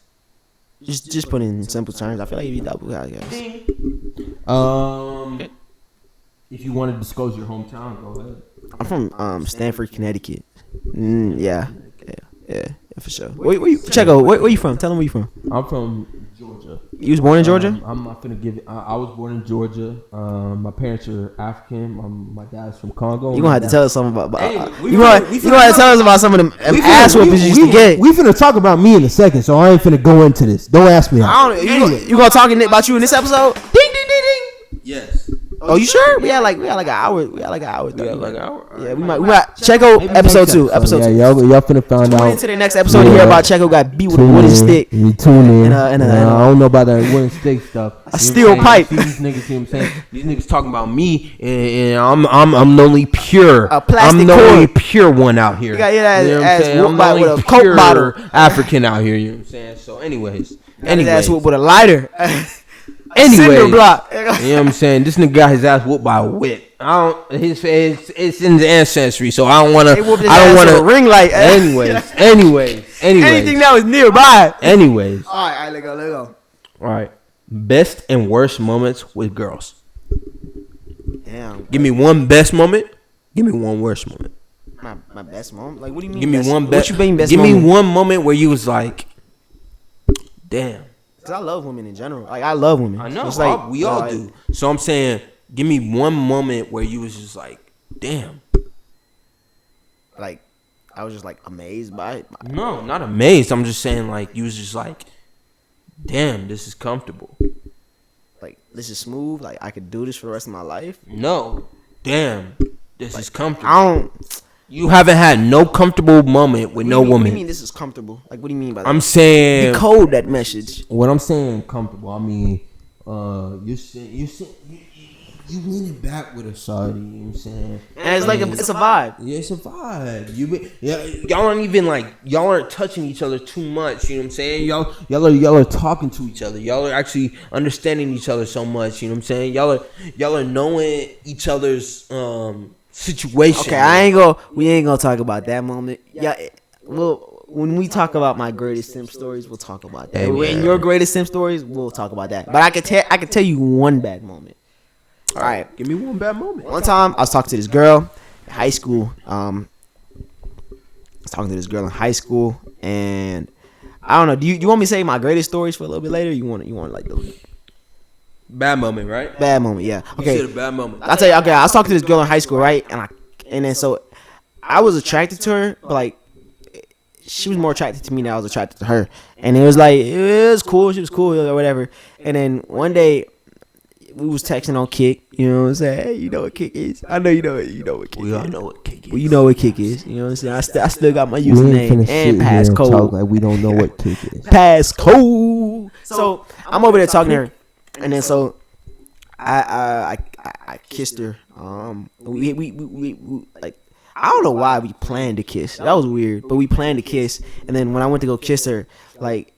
Just put it in simple terms. I feel like it'd be a W podcast. if you want to disclose your hometown, go ahead. I'm from Stamford, Connecticut. Yeah, for sure. Where you, Checo? Where you from? Tell them where you from. I'm from Georgia. You was born in Georgia? I'm not gonna give it. I was born in Georgia. My parents are African. My dad's from Congo. You gonna have to tell us something about. Anyway, you gonna have to tell us about some of them ass whoopings you used to get. We finna talk about me in a second, so I ain't finna go into this. Don't ask me. You gonna talk about you in this episode? Ding ding ding ding. Yes. Oh, you sure? We had like an hour. We had like an hour. Yeah, we might Checo episode 2. Episode 2. Yeah, y'all finna find out. Tune into the next episode to hear about Checo got beat with a wooden stick. You tune in. I don't know about that wooden stick stuff. A steel pipe. These niggas, see what I'm saying? These niggas talking about me, and I'm the only pure. A plastic I'm the cord. only pure one out here. You got your ass, you know what I'm saying? whooped by with a Coke bottle. African out here. You know what I'm saying? So, anyways, Ass whooped with a lighter. Cinder block. You know what I'm saying? This nigga got his ass whooped by a whip. It's in his ancestry, so I don't want to. Ring light. Anyways. Anything that was nearby. Anyways. All right, let go. All right. Best and worst moments with girls. Damn. Give me one best moment. Give me one worst moment. My best moment? Like, what do you mean? Give me one best. What you mean best Give moment? me one moment where you was like, damn. Cause I love women in general. Like, I love women. I know. It's like, we all do. So I'm saying, give me one moment where you was just like, damn. Like, I was just like amazed by it. No, not amazed. I'm just saying, like, you was just like, damn, this is comfortable. Like, this is smooth. Like, I could do this for the rest of my life. No, damn, this is comfortable. I don't. You haven't had no comfortable moment with no woman. What do you mean this is comfortable? Like, what do you mean by that? I'm saying decode that message. What I'm saying comfortable. I mean, you leaning back with a shawty. You know what I'm saying? And it's like it's a vibe. Yeah, it's a vibe. Y'all aren't touching each other too much. You know what I'm saying? Y'all are talking to each other. Y'all are actually understanding each other so much. You know what I'm saying? Y'all are knowing each other's situation. Okay, we ain't gonna talk about that moment. Yeah, well, when we talk about my greatest simp stories, we'll talk about that. Hey, when your greatest simp stories, we'll talk about that. But I can tell you one bad moment. All right, give me one bad moment. One time I was talking to this girl in high school. I was talking to this girl in high school, and I don't know. Do you want me to say my greatest stories for a little bit later? You want like the bad moment, right? Bad moment, yeah. Okay. You said a bad moment. I'll tell you. Okay, I was talking to this girl in high school, right? And then so I was attracted to her, but like she was more attracted to me than I was attracted to her. And it was like it was cool. She was cool or whatever. And then one day we was texting on Kick. You know what I'm saying? Hey, you know what Kick is? I know you know what Kick is. We all know what Kick is. Well, you know what Kick is. You know what I'm saying? I still got my username and passcode. Like we don't know what Kick is. Passcode. So I'm over there talking to her, and then so I kissed her. We like I don't know why we planned to kiss. That was weird, but we planned to kiss. And then when I went to go kiss her, like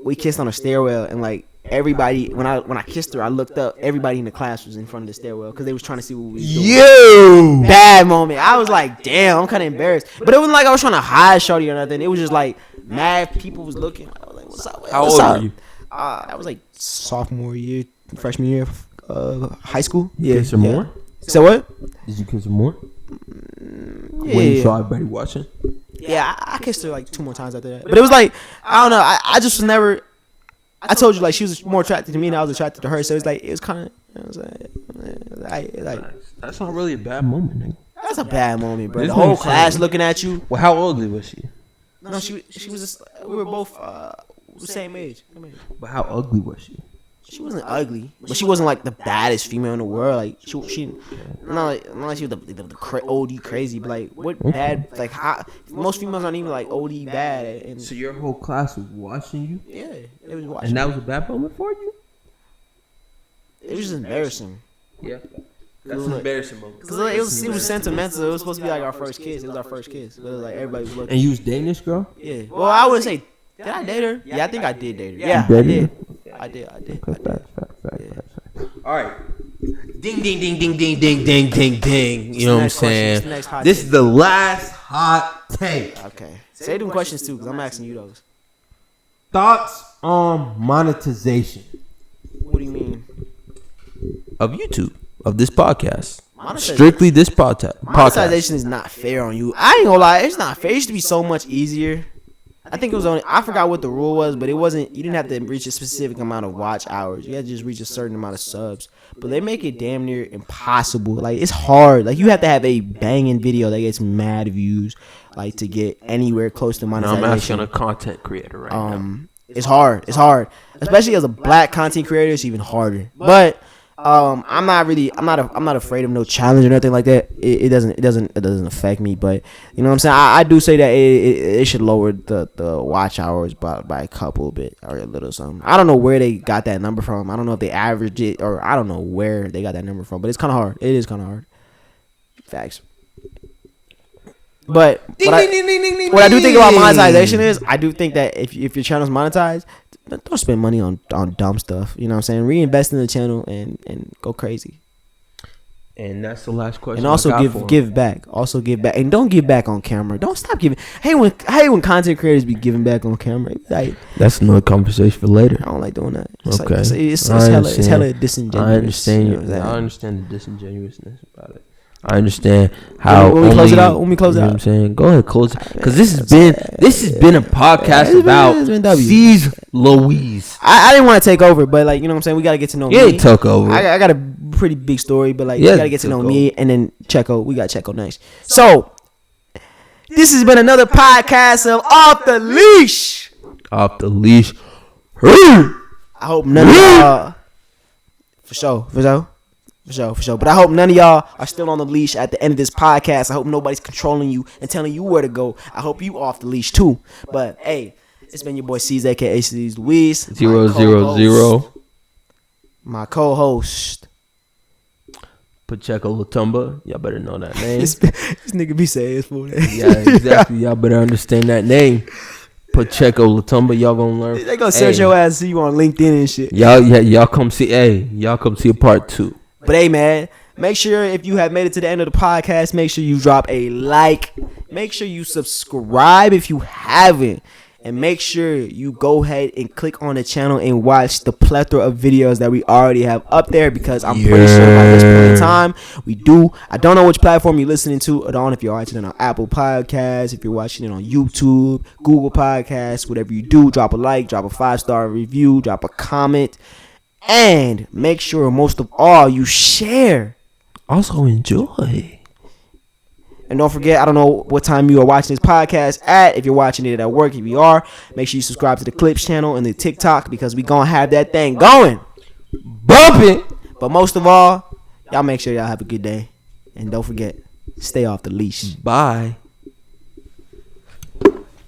we kissed on a stairwell, and like everybody when I kissed her, I looked up. Everybody in the class was in front of the stairwell because they was trying to see what we was doing. Bad moment. I was like, damn, I'm kind of embarrassed. But it wasn't like I was trying to hide shorty or nothing. It was just like mad people was looking. I was like, what's up? How old were you? I was like sophomore year, freshman year of high school. Yeah. Kiss her more? So what? Did you kiss her more? Yeah. When you saw everybody watching? Yeah, I kissed her like 2 more times after that. But it was like, I don't know. I just was never. I told you like she was more attracted to me and I was attracted to her. So it's like it was kind of. You know what I'm saying? Like that's not really a bad moment, nigga. That's a bad moment, bro. The whole class looking at you. Well, how ugly was she? No, she was just. We were both the same age. But how ugly was she? She wasn't ugly, but she wasn't like the baddest female in the world. Like she not like she was the OD crazy, but like what bad? Like how, most females aren't even like OD bad. And so your whole class was watching you? Yeah, it was watching. And that was a bad moment for you? It was just embarrassing. Yeah, that's an embarrassing moment. Cause it was sentimental. It was supposed to be like our first kiss. It was our first kiss. It was like everybody was looking. And you was dating this girl? Yeah. Well, I wouldn't say. Did I date her? Yeah, I think I did date her. Yeah, I did. All right. Ding, ding, ding, ding, ding, ding, ding, ding, ding. You know what I'm saying? This is the last hot take. Okay. Say them questions too, because I'm asking you those. Thoughts on monetization? What do you mean? Of YouTube, of this podcast. Strictly this podcast. Monetization is not fair on you. I ain't gonna lie, it's not fair. It used to be so much easier. I think it was only, I forgot what the rule was, but it wasn't, you didn't have to reach a specific amount of watch hours. You had to just reach a certain amount of subs. But they make it damn near impossible. Like, it's hard. Like, you have to have a banging video that gets mad views, like, to get anywhere close to monetization. Now I'm asking a content creator right now. It's hard. It's hard. Especially as a black content creator, it's even harder. But I'm not afraid of no challenge or nothing like that. It doesn't affect me. But you know what I'm saying? I do say that it should lower the watch hours by a couple bit or a little something. I don't know where they got that number from. I don't know if they averaged it or I don't know where they got that number from. But it's kind of hard. It is kind of hard. Facts. But what I do think about monetization is I do think that if your channel's monetized, don't spend money on dumb stuff. You know what I'm saying? Reinvest in the channel and go crazy. And that's the last question. And also give back. Also give back. And don't give back on camera. Don't stop giving. Hey, when content creators be giving back on camera. Like, that's another conversation for later. I don't like doing that. It's okay. It's hella disingenuous. I understand you. Know I understand the disingenuousness about it. I understand how when we close it out. You know what I'm saying? Go ahead, close it. Because this has been a podcast about Ceaz Louise. I didn't want to take over, but like, you know what I'm saying? We got to get to know me. Yeah, took over. I got a pretty big story, but like, you got to get to know me, and then Checo. We got Checo next. So this has been another podcast of Off the Leash. Off the Leash. I hope none of y'all for sure. But I hope none of y'all are still on the leash at the end of this podcast. I hope nobody's controlling you and telling you where to go. I hope you off the leash too. But hey, it's been your boy Ceaz, aka Ceaz Louise. 000. My co-host Pacheco Latumba. Y'all better know that name. this nigga be saying his full name. Yeah, exactly. Y'all better understand that name. Pacheco Latumba. Y'all gonna learn. They gonna search your ass, see you on LinkedIn and shit. Y'all come see. Hey, y'all come see a part 2. But hey, man, make sure if you have made it to the end of the podcast, make sure you drop a like. Make sure you subscribe if you haven't. And make sure you go ahead and click on the channel and watch the plethora of videos that we already have up there, because I'm pretty sure by this point in time, we do. I don't know which platform you're listening to. I don't know if you're watching it on Apple Podcasts, if you're watching it on YouTube, Google Podcasts, whatever you do, drop a like, drop a 5-star review, drop a comment. And make sure, most of all, you share. Also enjoy. And don't forget, I don't know what time you are watching this podcast at. If you're watching it at work, if you are, make sure you subscribe to the Clips channel and the TikTok, because we going to have that thing going. Bumping. But most of all, y'all make sure y'all have a good day. And don't forget, stay off the leash. Bye.